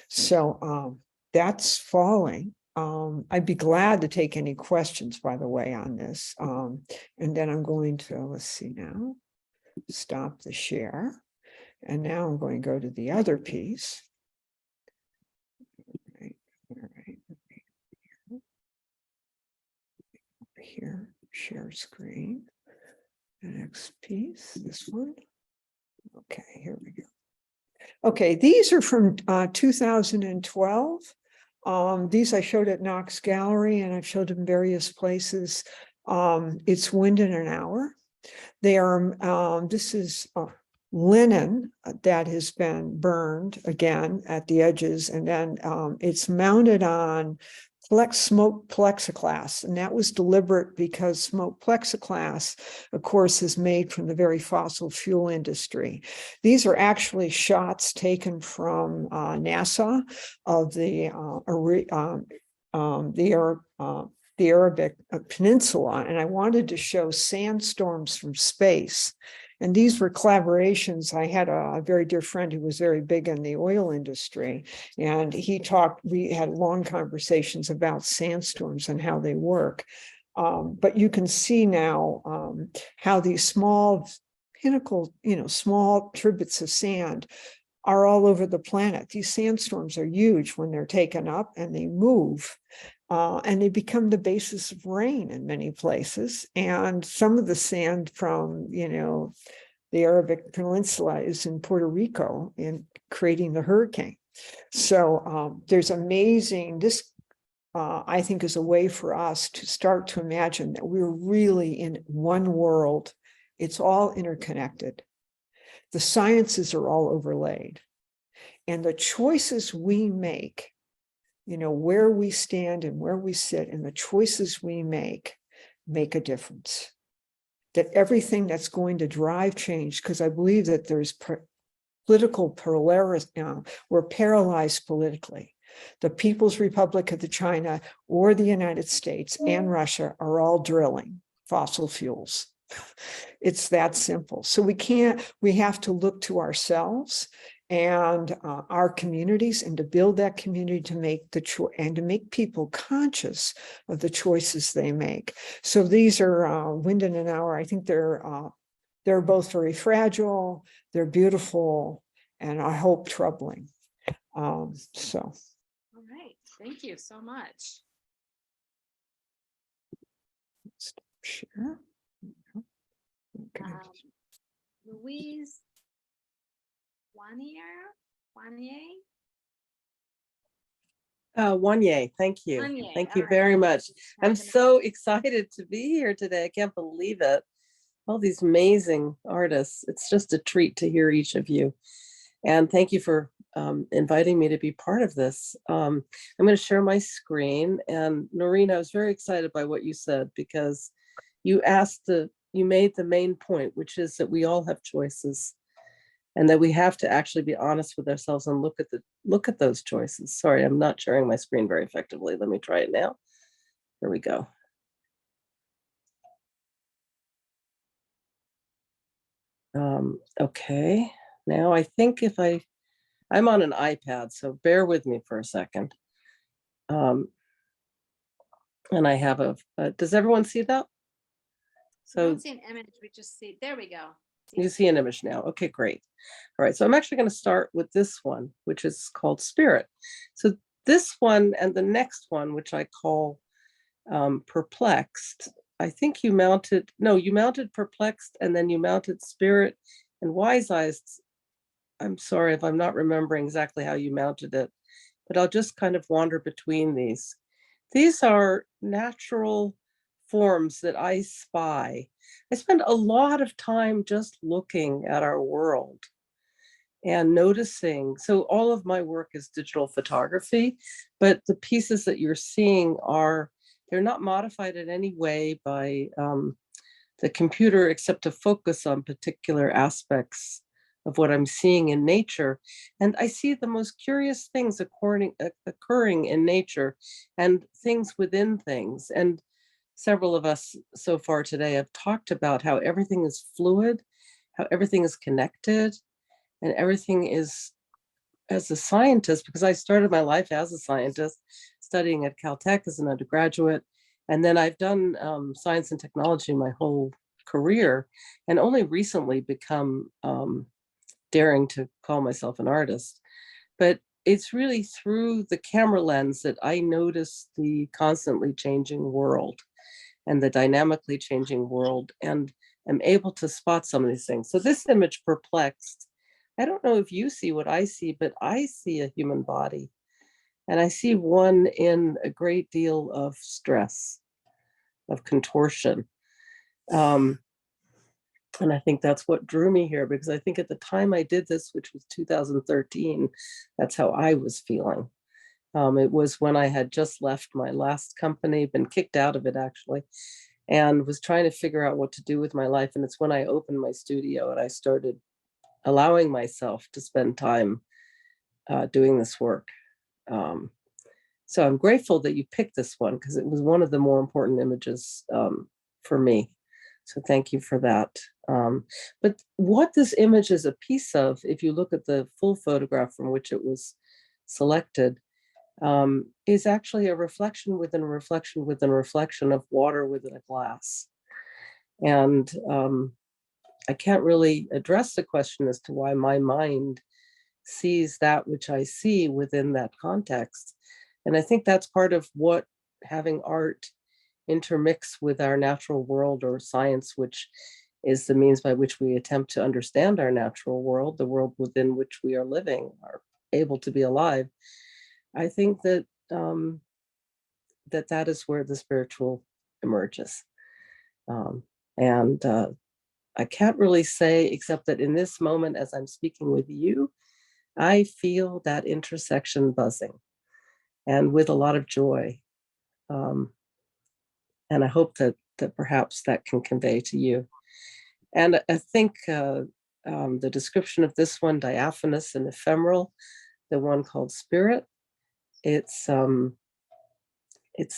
So that's Falling. I'd be glad to take any questions, by the way, on this. And then I'm going to, let's see now, stop the share. And now I'm going to go to the other piece. All right. Here, share screen. The next piece, this one. Okay, here we go. Okay, these are from 2012. These I showed at Knox Gallery, and I've showed them various places. It's Wind in an Hour. They are, this is linen that has been burned again at the edges, and then it's mounted on smoked plexiglass, and that was deliberate because smoked plexiglass, of course, is made from the very fossil fuel industry. These are actually shots taken from NASA of the Arabic Peninsula, and I wanted to show sandstorms from space. And these were collaborations. I had a very dear friend who was very big in the oil industry, and we had long conversations about sandstorms and how they work. But you can see now how these small small tributes of sand are all over the planet. These sandstorms are huge when they're taken up and they move. And they become the basis of rain in many places. And some of the sand from, the Arabic Peninsula is in Puerto Rico in creating the hurricane. So there's amazing, this I think is a way for us to start to imagine that we're really in one world It's all interconnected. The sciences are all overlaid. And the choices we make, where we stand and where we sit, and the choices we make a difference. That everything that's going to drive change, because I believe that there's political polaris now, we're paralyzed politically. The People's Republic of China or the United States and Russia are all drilling fossil fuels. It's that simple. So we have to look to ourselves and our communities, and to build that community, to make the choice and to make people conscious of the choices they make. So these are wind in an hour. I think they're both very fragile, they're beautiful, and I hope troubling. All right, thank you so much. Share. Okay. Louise Wanier? Wanye, thank you. Wanye, Thank all you right. very much. I'm Not gonna- so excited to be here today. I can't believe it. All these amazing artists. It's just a treat to hear each of you. And thank you for inviting me to be part of this. I'm going to share my screen. And Noreen, I was very excited by what you said, because you made the main point, which is that we all have choices, and that we have to actually be honest with ourselves and look at those choices. Sorry, I'm not sharing my screen very effectively. Let me try it now. Here we go. Okay, now I think I'm on an iPad, so bear with me for a second. And I have does everyone see that? We So don't see an image, we just see, there we go. you see an image now. Okay, great. All right, so I'm actually going to start with this one, which is called Spirit. So this one and the next one, which I call Perplexed, I think you mounted Perplexed, and then you mounted Spirit and Wise Eyes. I'm sorry if I'm not remembering exactly how you mounted it, but I'll just kind of wander between these. These are natural forms that I spy. I spend a lot of time just looking at our world and noticing. So all of my work is digital photography, but the pieces that you're seeing they're not modified in any way by the computer, except to focus on particular aspects of what I'm seeing in nature. And I see the most curious things occurring in nature, and things within things. And several of us so far today have talked about how everything is fluid, how everything is connected, and everything is, as a scientist, because I started my life as a scientist, studying at Caltech as an undergraduate, and then I've done science and technology my whole career, and only recently become daring to call myself an artist. But it's really through the camera lens that I notice the constantly changing world and the dynamically changing world, and am able to spot some of these things. So this image, Perplexed, I don't know if you see what I see, but I see a human body, and I see one in a great deal of stress, of contortion. And I think that's what drew me here, because I think at the time I did this, which was 2013, that's how I was feeling. It was when I had just left my last company, been kicked out of it actually, and was trying to figure out what to do with my life. And it's when I opened my studio and I started allowing myself to spend time doing this work. So I'm grateful that you picked this one, because it was one of the more important images for me. So thank you for that. But what this image is a piece of, if you look at the full photograph from which it was selected, is actually a reflection within a reflection within a reflection of water within a glass. And I can't really address the question as to why my mind sees that which I see within that context. And I think that's part of what having art intermix with our natural world, or science, which is the means by which we attempt to understand our natural world, the world within which we are living, are able to be alive. I think that that is where the spiritual emerges. And I can't really say, except that in this moment, as I'm speaking with you, I feel that intersection buzzing, and with a lot of joy. And I hope that perhaps that can convey to you. And I think the description of this one, diaphanous and ephemeral, the one called spirit, it's the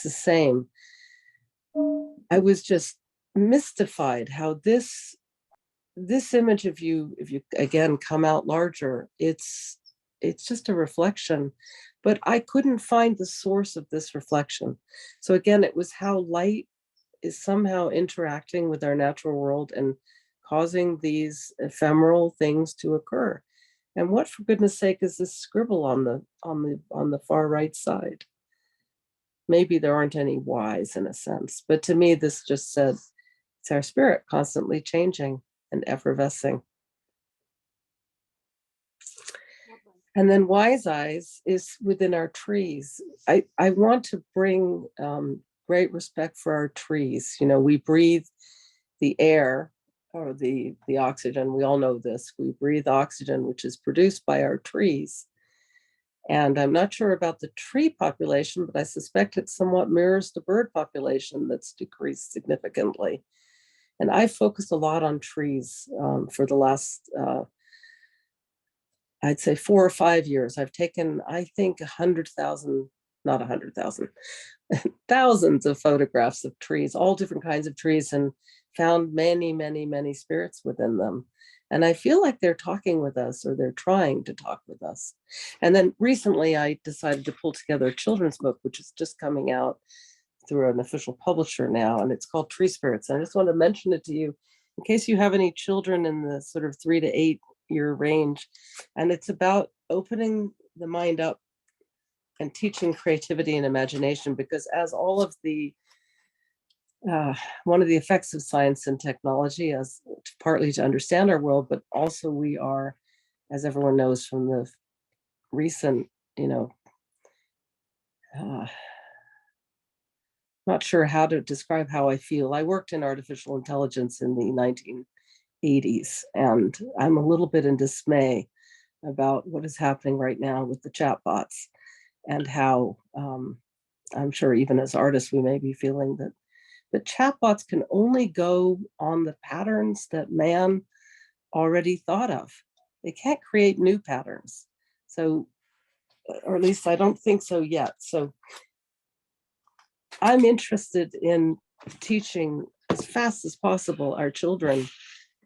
same. I was just mystified how this image of you, if you again come out larger, it's just a reflection, but I couldn't find the source of this reflection. So again, it was how light is somehow interacting with our natural world and causing these ephemeral things to occur. And what, for goodness sake, is this scribble on the far right side? Maybe there aren't any Y's in a sense, but to me, this just said it's our spirit constantly changing and effervescing. And then wise eyes is within our trees. I want to bring great respect for our trees. You know, we breathe the air or the oxygen. We all know this. We breathe oxygen, which is produced by our trees. And I'm not sure about the tree population, but I suspect it somewhat mirrors the bird population that's decreased significantly. And I focused a lot on trees for the last, I'd say 4 or 5 years. I've taken, I think, 100,000, not 100,000, thousands of photographs of trees, all different kinds of trees, and found many, many, many spirits within them. And I feel like they're talking with us, or they're trying to talk with us. And then recently I decided to pull together a children's book, which is just coming out through an official publisher now, and it's called Tree Spirits. And I just want to mention it to you in case you have any children in the sort of 3 to 8 year range. And it's about opening the mind up and teaching creativity and imagination, because as all of the one of the effects of science and technology is partly to understand our world, but also we are, as everyone knows from the recent, not sure how to describe how I feel. I worked in artificial intelligence in the 1980s, and I'm a little bit in dismay about what is happening right now with the chatbots, and how I'm sure even as artists, we may be feeling that the chatbots can only go on the patterns that man already thought of. They can't create new patterns. So, or at least I don't think so yet. So I'm interested in teaching as fast as possible our children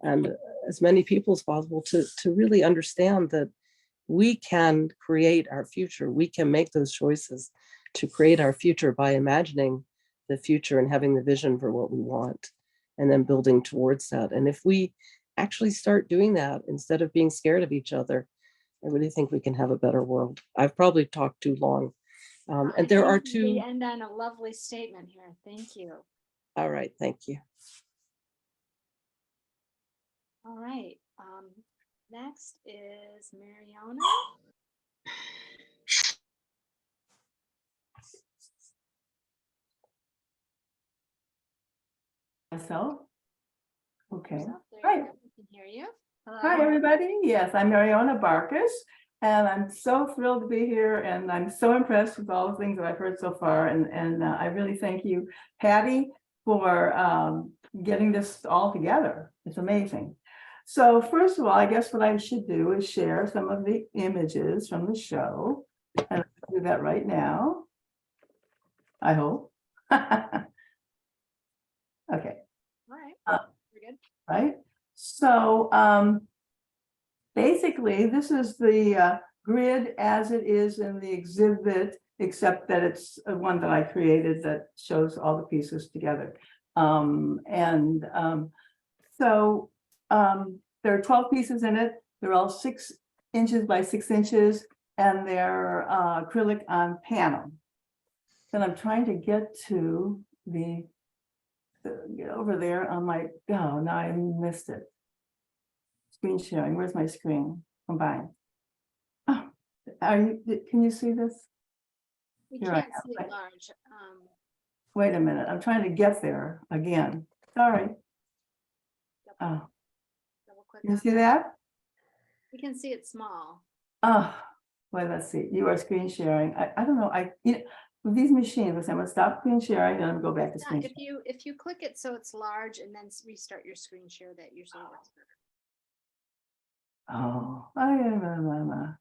and as many people as possible to really understand that we can create our future. We can make those choices to create our future by imagining the future and having the vision for what we want, and then building towards that. And if we actually start doing that instead of being scared of each other, I really think we can have a better world. I've probably talked too long. And there are two. We end on a lovely statement here. Thank you. All right, thank you. All right. Next is Mariana. Myself. Okay. Hi. Hi. We can hear you. Hello. Hi, everybody. Yes, I'm Mariana Barkus, and I'm so thrilled to be here, and I'm so impressed with all the things that I've heard so far. And I really thank you, Patty, for getting this all together. It's amazing. So first of all, I guess what I should do is share some of the images from the show, and I'll do that right now, I hope. Okay. All right. We're good. Right. So basically, this is the grid as it is in the exhibit, except that it's one that I created that shows all the pieces together. So there are 12 pieces in it. They're all 6 inches by 6 inches, and they're acrylic on panel. Then I'm trying to get to get over there on my, oh, now I missed it. Screen sharing, where's my screen? Combine. Oh, can you see this? We Here I can't am. see it large. Wait a minute, I'm trying to get there again. Sorry. Oh, click You on see it. that? You can see it small. Oh, well, let's see. You are screen sharing. I don't know. With these machines, I'm gonna stop screen sharing and I'm gonna go back to Yeah, screen. if you click it so it's large and then restart your screen share, that usually works better. Oh, I am.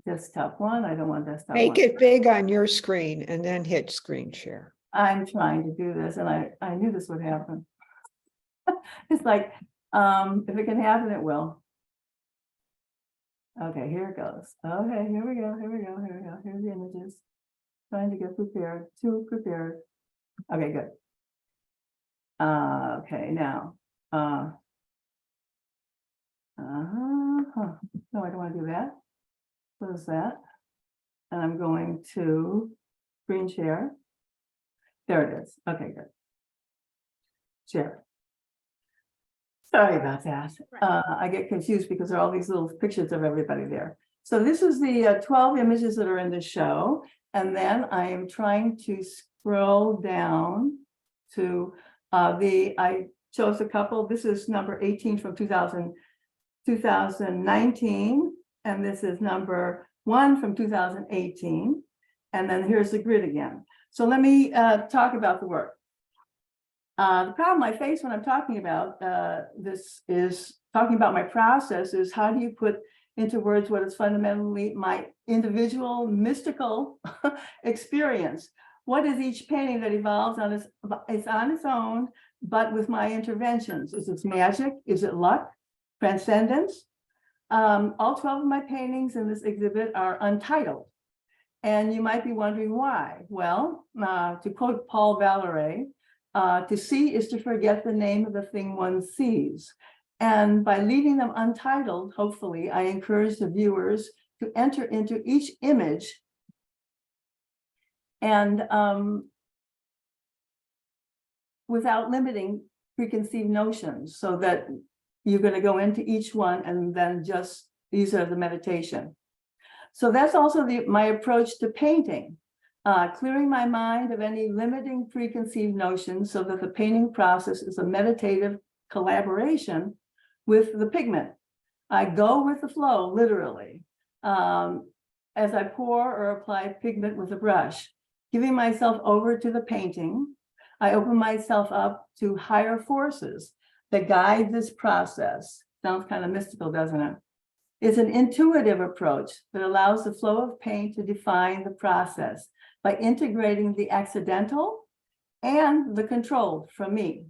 Desktop one. I don't want desktop Make one. it big on your screen and then hit screen share. I'm trying to do this, and I knew this would happen. It's like, if it can happen, it will. Okay, here it goes. Okay, here we go. Here's the images. Trying to get prepared. Too prepared. Okay, good. Okay, now. No, I don't want to do that. Close that. And I'm going to screen share. There it is. Okay, good. Share. Sorry about that. I get confused because there are all these little pictures of everybody there. So this is the 12 images that are in the show. And then I am trying to scroll down to I chose a couple. This is number 18 from 2019. And this is number 1 from 2018. And then here's the grid again. So let me talk about the work. The problem I face when I'm talking about this is talking about my process is how do you put into words what is fundamentally my individual mystical experience? What is each painting that evolves on it's on its own, but with my interventions? Is it magic? Is it luck? Transcendence? All 12 of my paintings in this exhibit are untitled. And you might be wondering why. Well, to quote Paul Valery, to see is to forget the name of the thing one sees. And by leaving them untitled, hopefully, I encourage the viewers to enter into each image and without limiting preconceived notions, so that you're going to go into each one and then just, these are the meditation. So that's also my approach to painting. Clearing my mind of any limiting preconceived notions so that the painting process is a meditative collaboration with the pigment. I go with the flow, literally, as I pour or apply pigment with a brush, giving myself over to the painting. I open myself up to higher forces that guide this process. Sounds kind of mystical, doesn't it? It's an intuitive approach that allows the flow of paint to define the process by integrating the accidental and the controlled from me.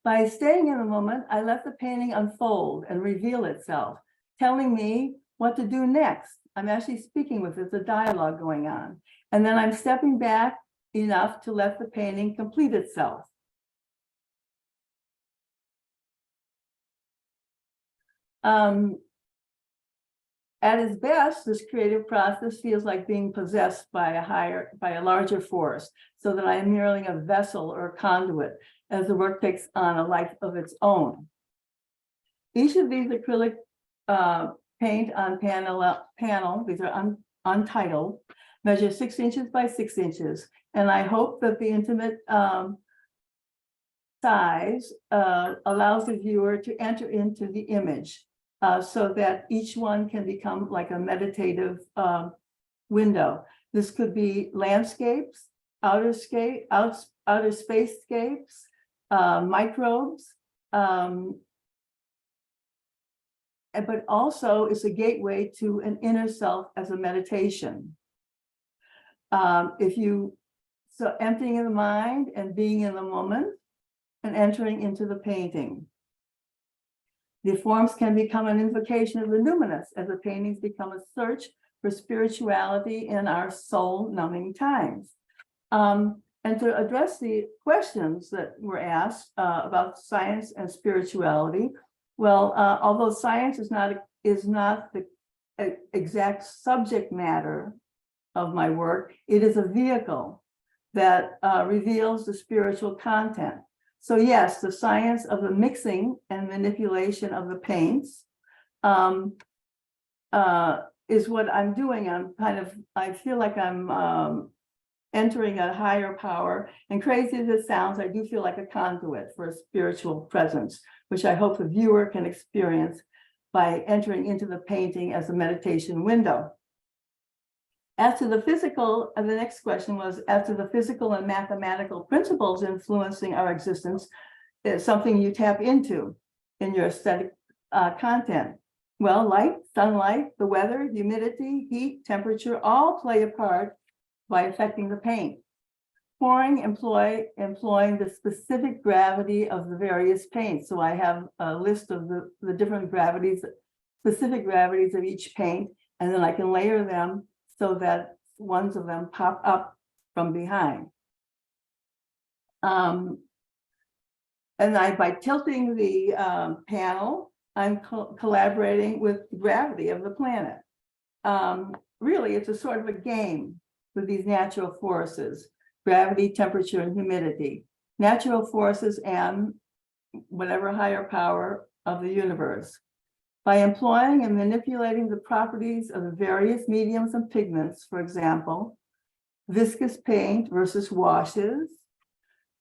By staying in the moment, I let the painting unfold and reveal itself, telling me what to do next. I'm actually speaking with it, there's a dialogue going on. And then I'm stepping back enough to let the painting complete itself. At its best, this creative process feels like being possessed by a larger force, so that I am merely a vessel or a conduit as the work takes on a life of its own. Each of these acrylic paint on panel, these are untitled, measure 6 inches by 6 inches. And I hope that the intimate size allows the viewer to enter into the image. So that each one can become like a meditative window. This could be landscapes, outer spacescapes, microbes, but also it's a gateway to an inner self as a meditation. So emptying in the mind and being in the moment and entering into the painting. The forms can become an invocation of the numinous as the paintings become a search for spirituality in our soul-numbing times. And to address the questions that were asked about science and spirituality, well, although science is not the exact subject matter of my work, it is a vehicle that reveals the spiritual content. So yes, the science of the mixing and manipulation of the paints is what I'm doing. I feel like I'm entering a higher power. And crazy as it sounds, I do feel like a conduit for a spiritual presence, which I hope the viewer can experience by entering into the painting as a meditation window. As to the physical, the next question was, as to the physical and mathematical principles influencing our existence, is something you tap into in your aesthetic content. Well, light, sunlight, the weather, humidity, heat, temperature, all play a part by affecting the paint. Pouring, employing the specific gravity of the various paints. So I have a list of the different gravities, specific gravities of each paint, and then I can layer them so that ones of them pop up from behind. And by tilting the panel, I'm collaborating with the gravity of the planet. Really, it's a sort of a game with these natural forces, gravity, temperature, and humidity. Natural forces and whatever higher power of the universe. By employing and manipulating the properties of the various mediums and pigments, for example, viscous paint versus washes,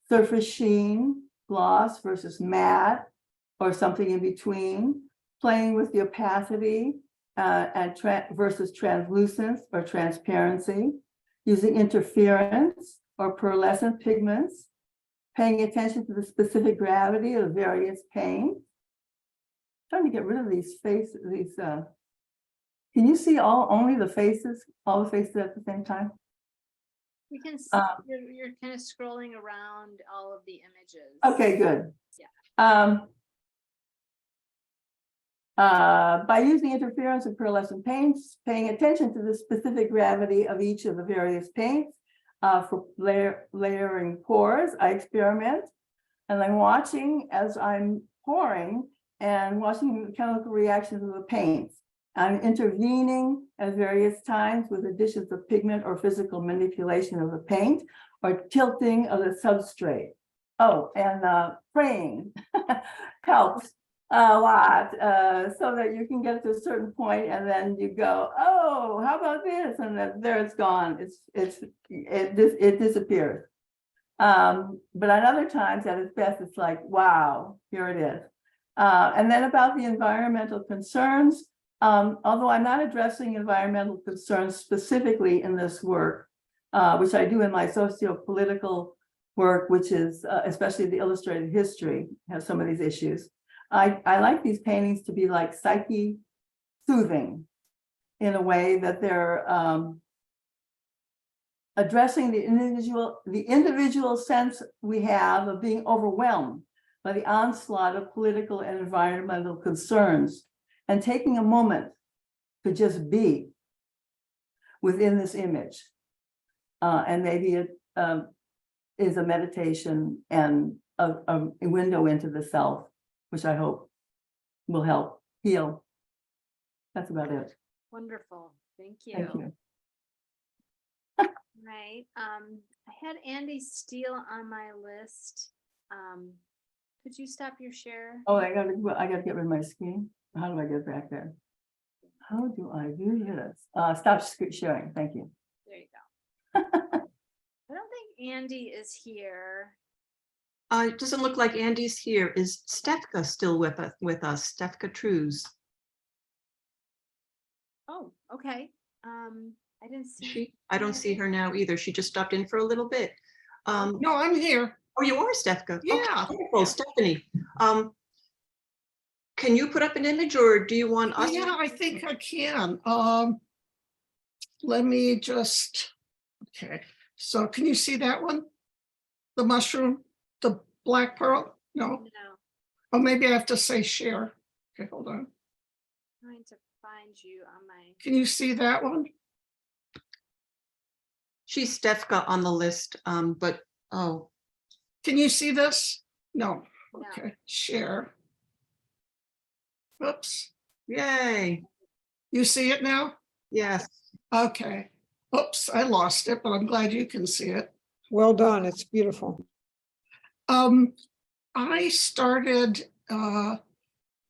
surface sheen, gloss versus matte, or something in between, playing with the opacity versus translucence or transparency, using interference or pearlescent pigments, paying attention to the specific gravity of various paints. Trying to get rid of these faces, can you see only the faces, all the faces at the same time? We can see you're kind of scrolling around all of the images. Okay, good. Yeah. By using interference and pearlescent paints, paying attention to the specific gravity of each of the various paints, for layering pours, I experiment, and I'm watching as I'm pouring and watching the chemical reactions of the paints. I'm intervening at various times with additions of pigment or physical manipulation of the paint or tilting of the substrate. Oh, and praying helps a lot, so that you can get to a certain point and then you go, oh, how about this? And then there it's gone. It disappears. But at other times, at its best, it's like, wow, here it is. And then about the environmental concerns, although I'm not addressing environmental concerns specifically in this work, which I do in my socio-political work, which is especially the illustrated history, has some of these issues. I like these paintings to be like psyche soothing in a way that they're addressing the individual sense we have of being overwhelmed by the onslaught of political and environmental concerns, and taking a moment to just be within this image. And maybe it is a meditation and a window into the self, which I hope will help heal. That's about it. Wonderful. Thank you. Thank you. Right. I had Andy Steele on my list. Could you stop your share? Oh, I gotta get rid of my screen. How do I get back there? How do I do this? Stop sharing. Thank you. There you go. I don't think Andy is here. It doesn't look like Andy's here. Is Stefka still with us? Stefka Truz. Oh, okay. I didn't see. She? I don't see her now either. She just stopped in for a little bit. No, I'm here. Oh, you are Stefka. Yeah. Okay, wonderful, Stephanie. Can you put up an image, or do you want us? Yeah, I think I can. Let me just, okay. So can you see that one? The mushroom, the black pearl? No. No. Oh, maybe I have to say share. Okay, hold on. Trying to find you on my. Can you see that one? She's Stefka on the list, but oh. Can you see this? No. No. Okay, share. Oops. Yay. You see it now? Yes. Okay. Oops, I lost it, but I'm glad you can see it. Well done. It's beautiful. I started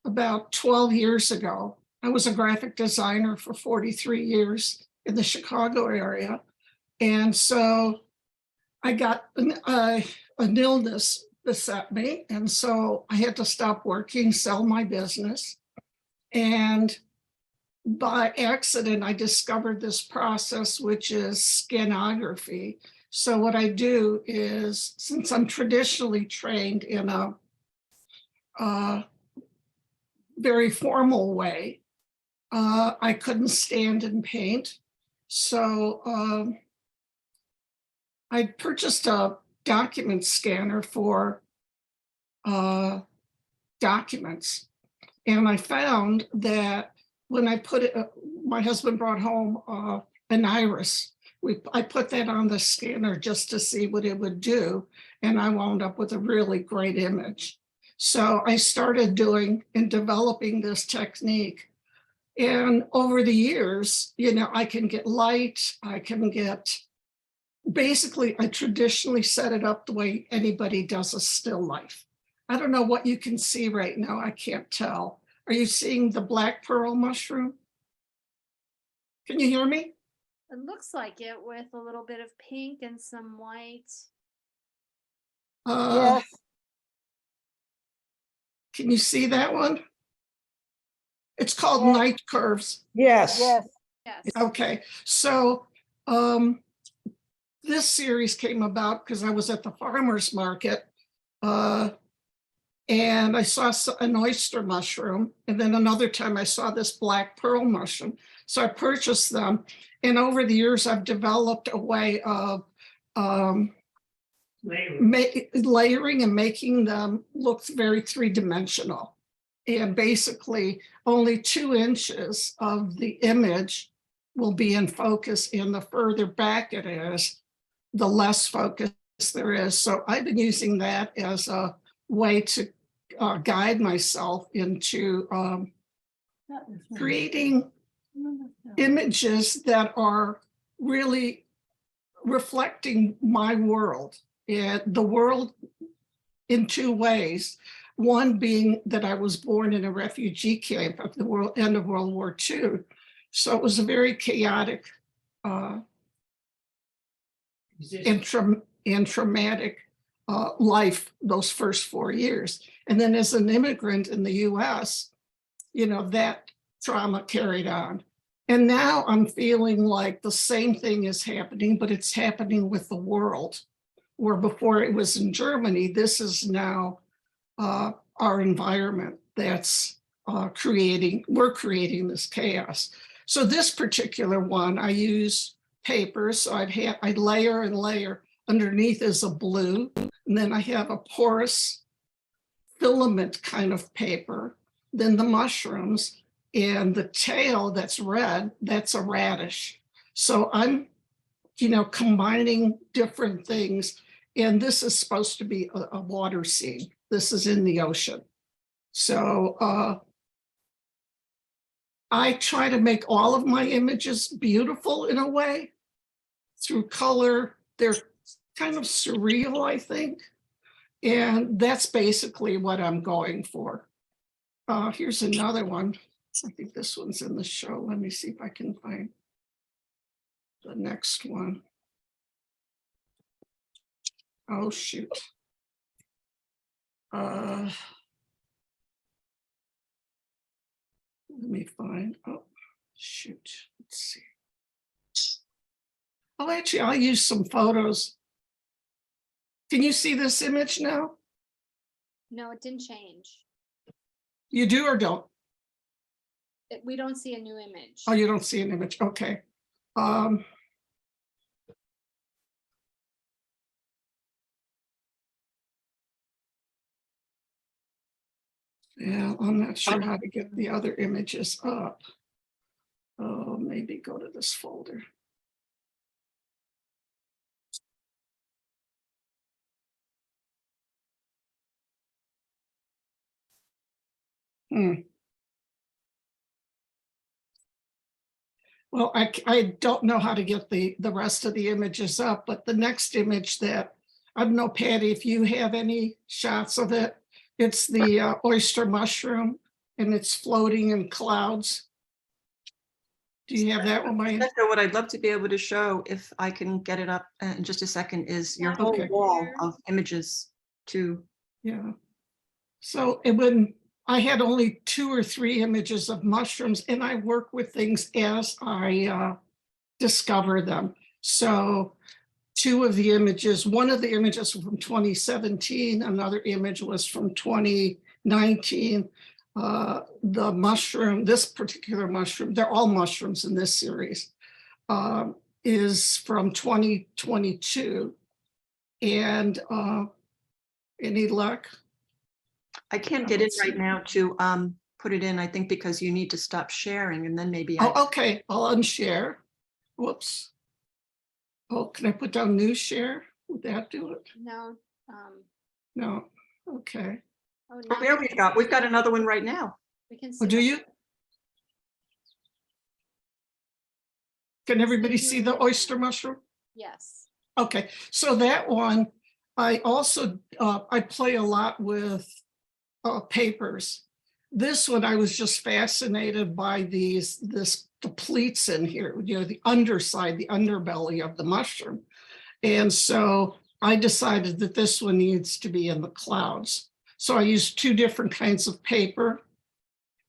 about 12 years ago. I was a graphic designer for 43 years in the Chicago area. And so I got an illness beset me. And so I had to stop working, sell my business. And by accident, I discovered this process, which is scanography. So what I do is, since I'm traditionally trained in a very formal way, I couldn't stand and paint. So I purchased a document scanner for documents. And I found that when I put it, my husband brought home an iris. I put that on the scanner just to see what it would do. And I wound up with a really great image. So I started doing and developing this technique. And over the years, you know, I can get light, I can get, basically, I traditionally set it up the way anybody does a still life. I don't know what you can see right now. I can't tell. Are you seeing the black pearl mushroom? Can you hear me? It looks like it with a little bit of pink and some white. Yes. Can you see that one? It's called Night Curves. Yes. Yes. Okay, so this series came about because I was at the farmer's market and I saw an oyster mushroom, and then another time I saw this black pearl mushroom. So I purchased them, and over the years I've developed a way of layering and making them look very three-dimensional. And basically only 2 inches of the image will be in focus, and the further back it is, the less focus there is. So I've been using that as a way to guide myself into creating images that are really reflecting my world, and the world in 2 ways. One being that I was born in a refugee camp at the end of World War II. So it was a very chaotic and traumatic life those first 4 years. And then as an immigrant in the US, you know, that trauma carried on. And now I'm feeling like the same thing is happening, but it's happening with the world. Where before it was in Germany, this is now our environment that's we're creating this chaos. So this particular one, I use paper. So I'd layer and layer. Underneath is a blue, and then I have a porous filament kind of paper, then the mushrooms, and the tail that's red, that's a radish. So I'm, you know, combining different things. And this is supposed to be a water scene. This is in the ocean. So I try to make all of my images beautiful in a way through color. They're kind of surreal, I think. And that's basically what I'm going for. Here's another one. I think this one's in the show. Let me see if I can find the next one. Oh, shoot. Let me find, oh, shoot, let's see. Oh, actually, I'll use some photos. Can you see this image now? No, it didn't change. You do or don't? We don't see a new image. Oh, you don't see an image, okay. Yeah, I'm not sure how to get the other images up. Oh, maybe go to this folder. Well, I don't know how to get the rest of the images up, but the next image that, I don't know, Patty, if you have any shots of it, it's the oyster mushroom, and it's floating in clouds. Do you have that one, Maya? So what I'd love to be able to show, if I can get it up in just a second, is your whole Okay. wall of images to, Yeah. So when I had only 2 or 3 images of mushrooms, and I work with things as I discover them. So 2 of the images, one of the images was from 2017, another image was from 2019. The mushroom, this particular mushroom, they're all mushrooms in this series, is from 2022. And any luck? I can't get in right now to put it in, I think, because you need to stop sharing and then maybe I, Oh, okay, I'll unshare. Whoops. Oh, can I put down new share? Would that do it? No. No, okay. Oh, oh, now there we we've got another one right now. we can see. Oh, do what- you? Can everybody see the oyster mushroom? Yes. Okay, so that one, I also, I play a lot with papers. This one, I was just fascinated by the pleats in here, you know, the underside, the underbelly of the mushroom. And so I decided that this one needs to be in the clouds. So I used 2 different kinds of paper.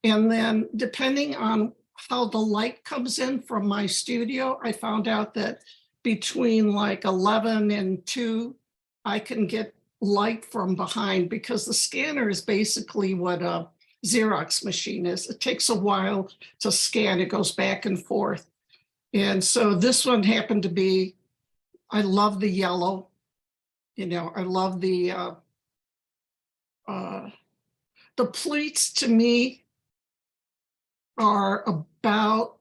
And then depending on how the light comes in from my studio, I found out that between like 11 and 2, I can get light from behind, because the scanner is basically what a Xerox machine is. It takes a while to scan, it goes back and forth. And so this one happened to be, I love the yellow, you know, I love the pleats to me are about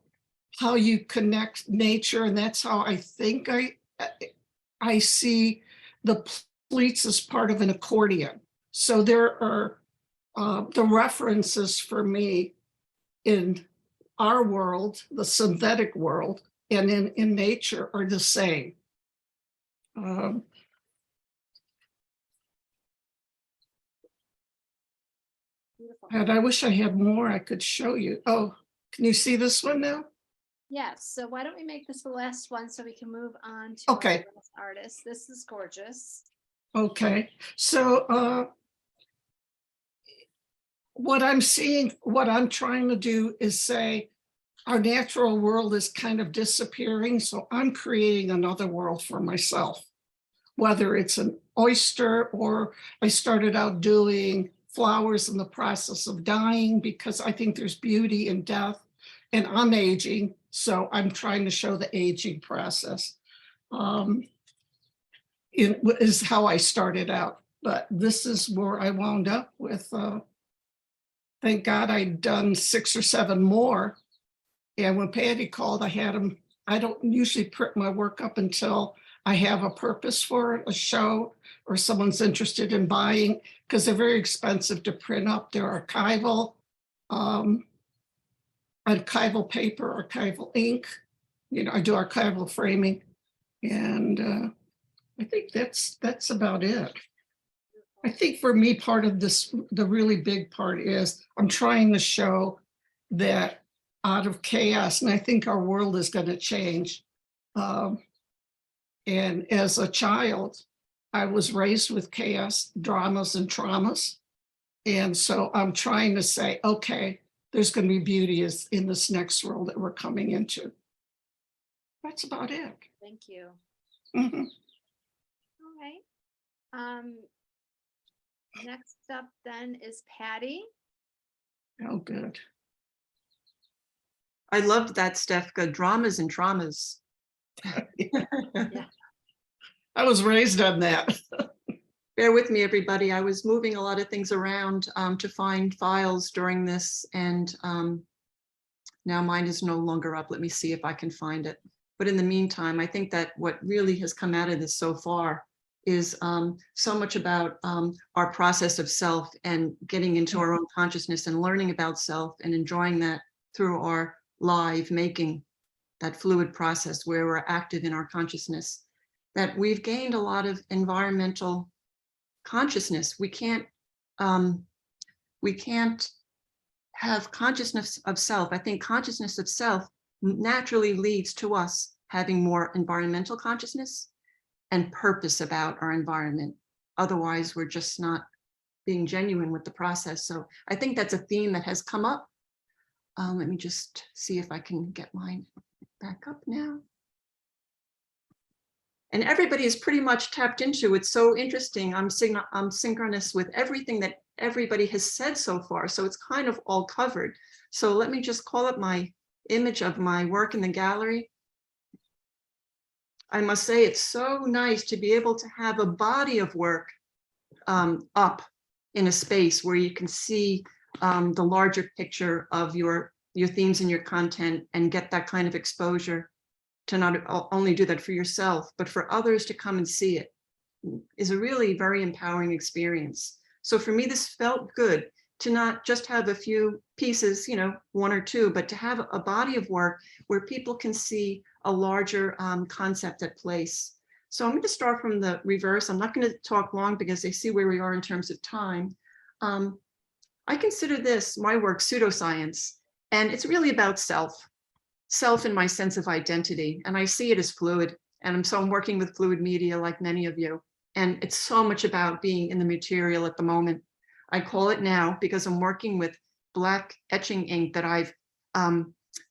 how you connect nature, and that's how I think I see the pleats as part of an accordion. So there are the references for me in our world, the synthetic world, and in nature are the same. Beautiful. And I wish I had more I could show you. Oh, can you see this one now? Yes. So why don't we make this the last one so we can move on to Okay. our last artist. This is gorgeous. Okay, so what I'm seeing, what I'm trying to do is say our natural world is kind of disappearing, so I'm creating another world for myself. Whether it's an oyster, or I started out doing flowers in the process of dying, because I think there's beauty in death, and I'm aging, so I'm trying to show the aging process. It is how I started out, but this is where I wound up with. Thank God I'd done 6 or 7 more. And when Patty called, I had them. I don't usually print my work up until I have a purpose for it, a show, or someone's interested in buying, because they're very expensive to print up. They're archival paper, archival ink. You know, I do archival framing, and I think that's about it. I think for me, part of this, the really big part is I'm trying to show that out of chaos, and I think our world is going to change. And as a child, I was raised with chaos, dramas, and traumas. And so I'm trying to say, okay, there's going to be beauty in this next world that we're coming into. That's about it. Thank you. Mhm. All right. Next up then is Patty. Oh, good. I loved that, Steph, good dramas and traumas. I was raised on that. Bear with me, everybody. I was moving a lot of things around to find files during this, and now mine is no longer up. Let me see if I can find it. But in the meantime, I think that what really has come out of this so far is so much about our process of self and getting into our own consciousness and learning about self and enjoying that through our live making, that fluid process where we're active in our consciousness, that we've gained a lot of environmental consciousness. We can't have consciousness of self. I think consciousness of self naturally leads to us having more environmental consciousness and purpose about our environment. Otherwise, we're just not being genuine with the process. So I think that's a theme that has come up. Let me just see if I can get mine back up now. And everybody is pretty much tapped into. It's so interesting. I'm synchronous with everything that everybody has said so far. So it's kind of all covered. So let me just call up my image of my work in the gallery. I must say it's so nice to be able to have a body of work up in a space where you can see the larger picture of your themes and your content and get that kind of exposure to not only do that for yourself, but for others to come and see it is a really very empowering experience. So for me, this felt good to not just have a few pieces, you know, one or two, but to have a body of work where people can see a larger concept at place. So I'm going to start from the reverse. I'm not going to talk long because I see where we are in terms of time. I consider this, my work, pseudoscience, and it's really about self in my sense of identity. And I see it as fluid. And so I'm working with fluid media like many of you. And it's so much about being in the material at the moment. I call it now because I'm working with black etching ink that I've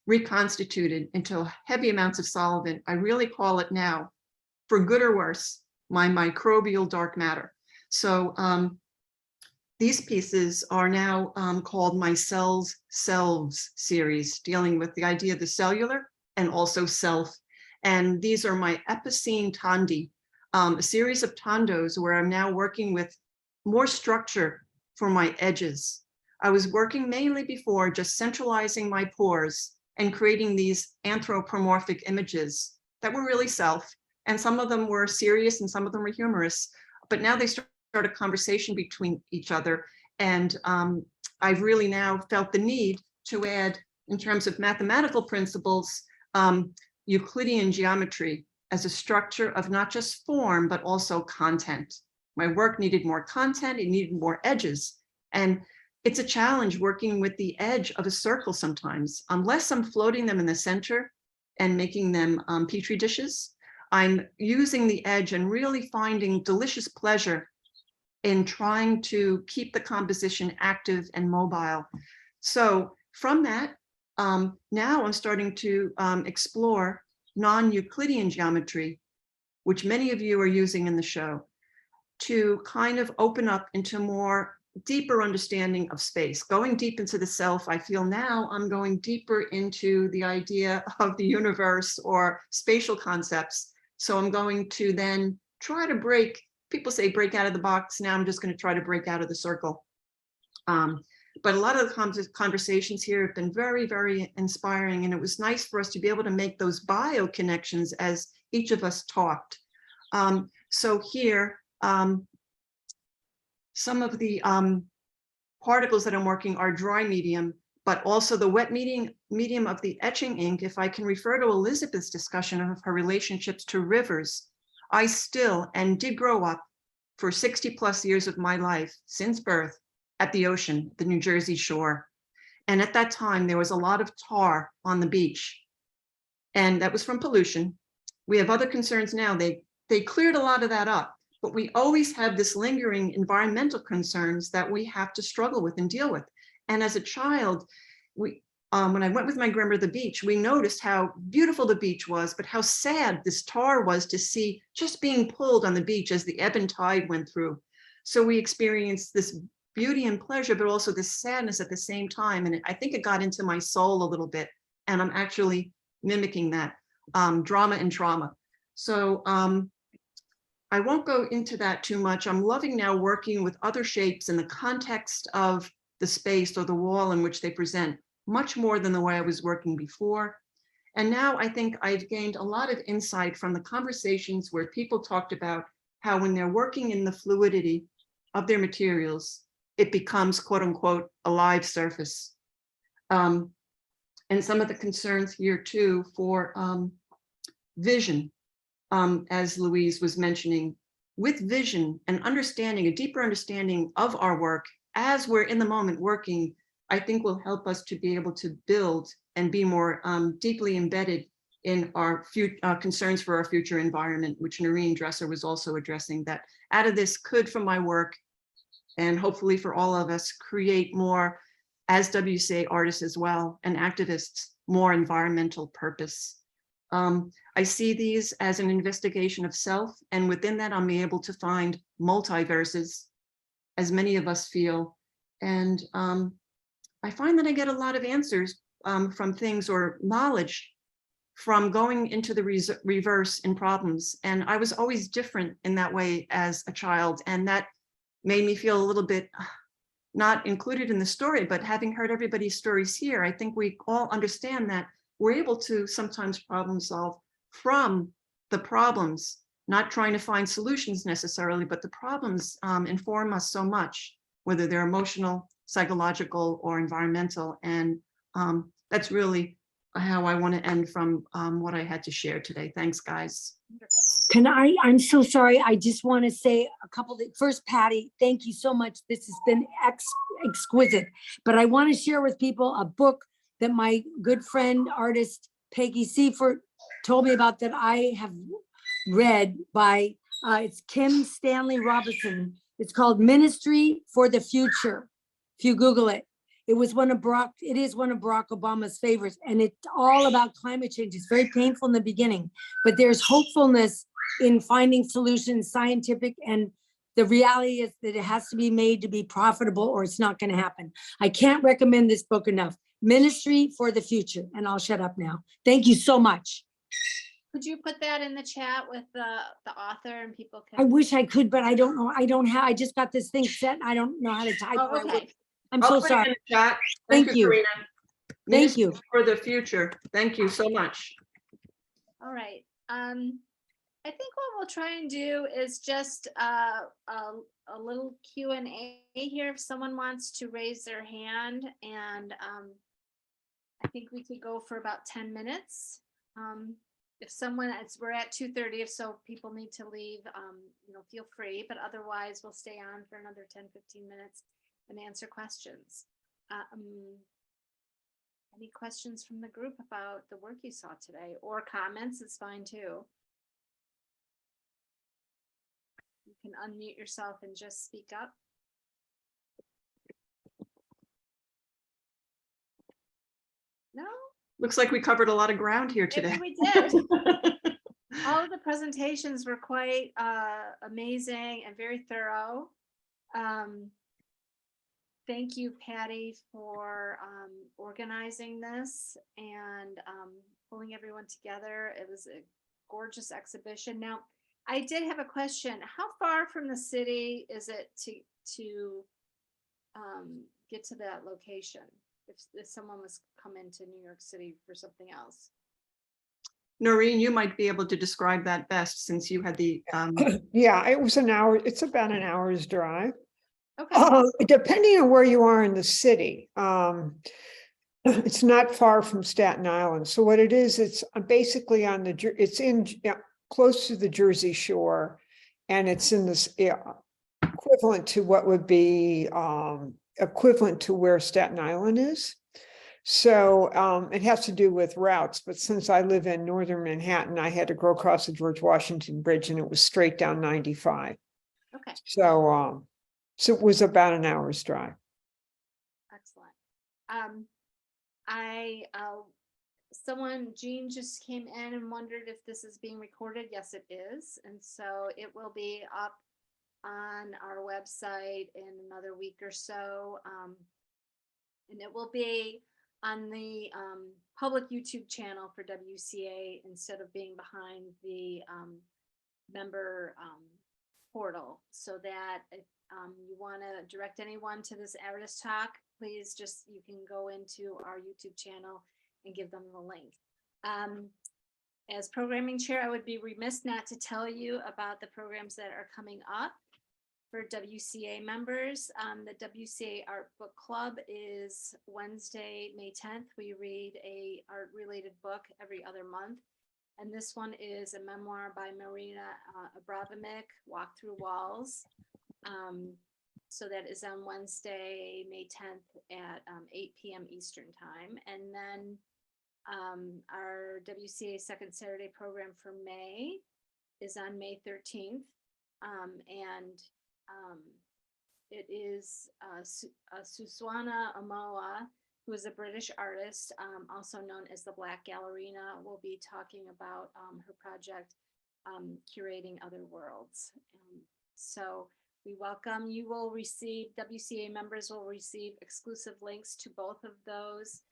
reconstituted into heavy amounts of solvent. I really call it now, for good or worse, my microbial dark matter. So these pieces are now called my Cells Selves series, dealing with the idea of the cellular and also self. And these are my Epicene Tandi, a series of tondos where I'm now working with more structure for my edges. I was working mainly before just centralizing my pores and creating these anthropomorphic images that were really self. And some of them were serious and some of them were humorous. But now they start a conversation between each other. And I've really now felt the need to add, in terms of mathematical principles, Euclidean geometry as a structure of not just form, but also content. My work needed more content, it needed more edges. And it's a challenge working with the edge of a circle sometimes. Unless I'm floating them in the center and making them Petri dishes, I'm using the edge and really finding delicious pleasure in trying to keep the composition active and mobile. So from that, now I'm starting to explore non-Euclidean geometry, which many of you are using in the show, to kind of open up into more deeper understanding of space. Going deep into the self, I feel now I'm going deeper into the idea of the universe or spatial concepts. So I'm going to then try to break, people say break out of the box. Now I'm just going to try to break out of the circle. But a lot of the conversations here have been very, very inspiring. And it was nice for us to be able to make those bio connections as each of us talked. So here, some of the particles that I'm working are dry medium, but also the wet medium of the etching ink. If I can refer to Elizabeth's discussion of her relationships to rivers, I still and did grow up for 60 plus years of my life since birth at the ocean, the New Jersey shore. And at that time, there was a lot of tar on the beach. And that was from pollution. We have other concerns now. They cleared a lot of that up, but we always have this lingering environmental concerns that we have to struggle with and deal with. And as a child, when I went with my grandmother to the beach, we noticed how beautiful the beach was, but how sad this tar was to see just being pulled on the beach as the ebb and tide went through. So we experienced this beauty and pleasure, but also this sadness at the same time. And I think it got into my soul a little bit, and I'm actually mimicking that drama and trauma. So I won't go into that too much. I'm loving now working with other shapes in the context of the space or the wall in which they present, much more than the way I was working before. And now I think I've gained a lot of insight from the conversations where people talked about how when they're working in the fluidity of their materials, it becomes quote unquote a live surface. And some of the concerns here too for vision, as Louise was mentioning, with vision and understanding, a deeper understanding of our work as we're in the moment working, I think will help us to be able to build and be more deeply embedded in our concerns for our future environment, which Noreen Dresser was also addressing. That out of this could, from my work, and hopefully for all of us, create more, as WCA artists as well, and activists, more environmental purpose. I see these as an investigation of self, and within that, I'm able to find multiverses, as many of us feel. And I find that I get a lot of answers from things, or knowledge from going into the reverse in problems. And I was always different in that way as a child. And that made me feel a little bit not included in the story, but having heard everybody's stories here, I think we all understand that we're able to sometimes problem solve from the problems, not trying to find solutions necessarily, but the problems inform us so much, whether they're emotional, psychological, or environmental. And that's really how I want to end from what I had to share today. Thanks, guys. I'm so sorry. I just want to say a couple of things. First, Patty, thank you so much. This has been exquisite. But I want to share with people a book that my good friend, artist Peggy Seifert told me about, that I have read by, it's Kim Stanley Robinson. It's called Ministry for the Future. If you Google it. It is one of Barack Obama's favorites, and it's all about climate change. It's very painful in the beginning, but there's hopefulness in finding solutions, scientific, and the reality is that it has to be made to be profitable, or it's not going to happen. I can't recommend this book enough. Ministry for the Future, and I'll shut up now. Thank you so much. Could you put that in the chat with the author, and people can? I wish I could, but I don't know. I just got this thing set. And I don't know how to type. Oh, okay. I'm I'll so put it in sorry. the chat. Thank you. Karina. Thank you. For the future. Thank you so much. All right. I think what we'll try and do is just a little Q&A here. If someone wants to raise their hand, and I think we could go for about 10 minutes. If someone, we're at 2:30, if so people need to leave, feel free, but otherwise we'll stay on for another 10-15 minutes and answer questions. Any questions from the group about the work you saw today, or comments is fine too. You can unmute yourself and just speak up. No? Looks like we covered a lot of ground here today. Maybe we did. All of the presentations were quite amazing and very thorough. Thank you, Patty, for organizing this and pulling everyone together. It was a gorgeous exhibition. Now, I did have a question. How far from the city is it to get to that location if someone was coming to New York City for something else? Noreen, you might be able to describe that best, since you had the Yeah, it was an hour. It's about an hour's drive. Okay. Depending on where you are in the city. It's not far from Staten Island. So what it is, it's basically on the, it's in close to the Jersey Shore, and it's in this equivalent to what would be equivalent to where Staten Island is. So it has to do with routes, but since I live in northern Manhattan, I had to go across the George Washington Bridge, and it was straight down 95. Okay. So it was about an hour's drive. Excellent. Jean just came in and wondered if this is being recorded. Yes, it is. And so it will be up on our website in another week or so. And it will be on the public YouTube channel for WCA instead of being behind the member portal, so that if you want to direct anyone to this artist talk, please you can go into our YouTube channel and give them the link. As programming chair, I would be remiss not to tell you about the programs that are coming up for WCA members. The WCA Art Book Club is Wednesday, May 10th. We read a art-related book every other month. And this one is a memoir by Marina Abramovic, Walk Through Walls. So that is on Wednesday, May 10th at 8 p.m. Eastern time. And then our WCA Second Saturday program for May is on May 13th. It is Suswana Amoa, who is a British artist, also known as the Black Gallerina, will be talking about her project, Curating Other Worlds. So we welcome, you will receive, WCA members will receive exclusive links to both of those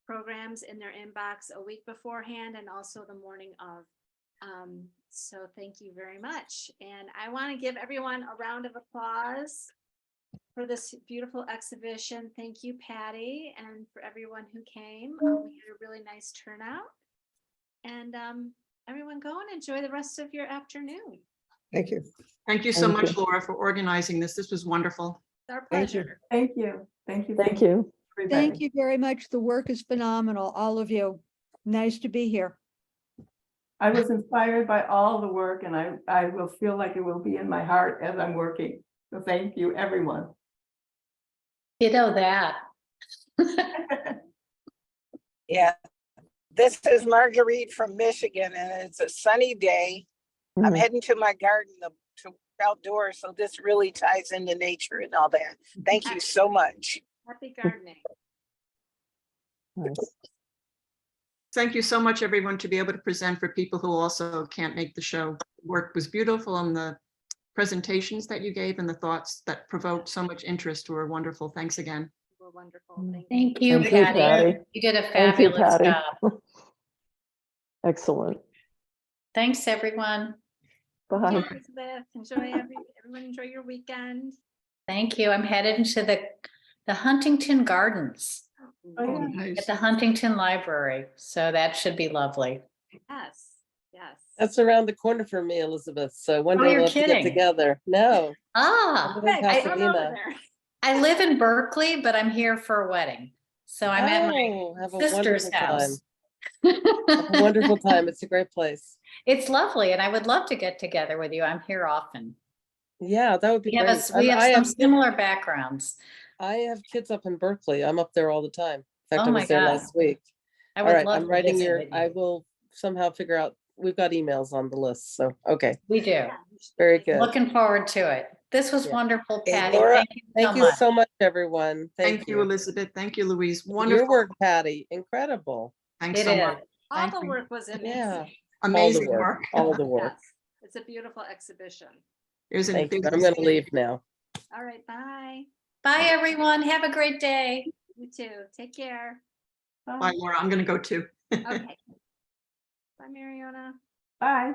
programs in their inbox a week beforehand and also the morning of. So thank you very much. And I want to give everyone a round of applause for this beautiful exhibition. Thank you, Patty, and for everyone who came. We had a really nice turnout. And everyone go and enjoy the rest of your afternoon. Thank you. Thank you so much, Laura, for organizing this. This was wonderful. It's our Thank you. pleasure. Thank you. Thank you. Thank you. Thank you very much. The work is phenomenal, all of you. Nice to be here. I was inspired by all the work, and I will feel like it will be in my heart as I'm working. So thank you, everyone. You know that. Yeah, this is Marguerite from Michigan, and it's a sunny day. I'm heading to my garden to outdoors, so this really ties into nature and all that. Thank you so much. Happy gardening. Nice. Thank you so much, everyone, to be able to present for people who also can't make the show. Work was beautiful, and the presentations that you gave and the thoughts that provoked so much interest were wonderful. Thanks again. You were wonderful. Thank you, Thank you, Patty. Patty. You did a Thank you, fabulous Patty. job. Excellent. Thanks, everyone. Bye. Elizabeth, everyone enjoy your weekend. Thank you. I'm headed into the Huntington Gardens Oh, yeah. Nice. at the Huntington Library. So that should be lovely. Yes, yes. That's around the corner for me, Elizabeth. So one Oh, day you're we'll have to get kidding. together. No. Ah, I live in Hey, I don't know Pasadena. there. I live in Berkeley, but I'm here for a wedding. So I'm at my Oh, have a sister's wonderful time. house. Have a wonderful time. It's a great place. It's lovely, and I would love to get together with you. I'm here often. Yeah, that would be We have, great. we And have some similar backgrounds. I have kids up in Berkeley. I'm up there all the time. In fact, Oh I my was there God. last week. I All would right, love I'm to writing visit your, with you. I will somehow figure out, we've got emails on the list. So, okay, We do. very good. Looking forward to it. This was Yeah. wonderful, Hey, Patty. Laura, Thank you so Thank you much. so much, everyone. Thank you, you. Elizabeth. Thank you, Louise. Your Wonderful. work, Patty, incredible. Thanks It so is. much. All Thank the you. work was amazing. Yeah. Amazing all the work. All the work. Yes, it's a beautiful exhibition. There's Thank you. I'm going to leave now. All right, bye. Bye, everyone. Have a great day. You too. Take care. Bye, Laura. I'm going to go too. Okay. Bye, Mariona. Bye.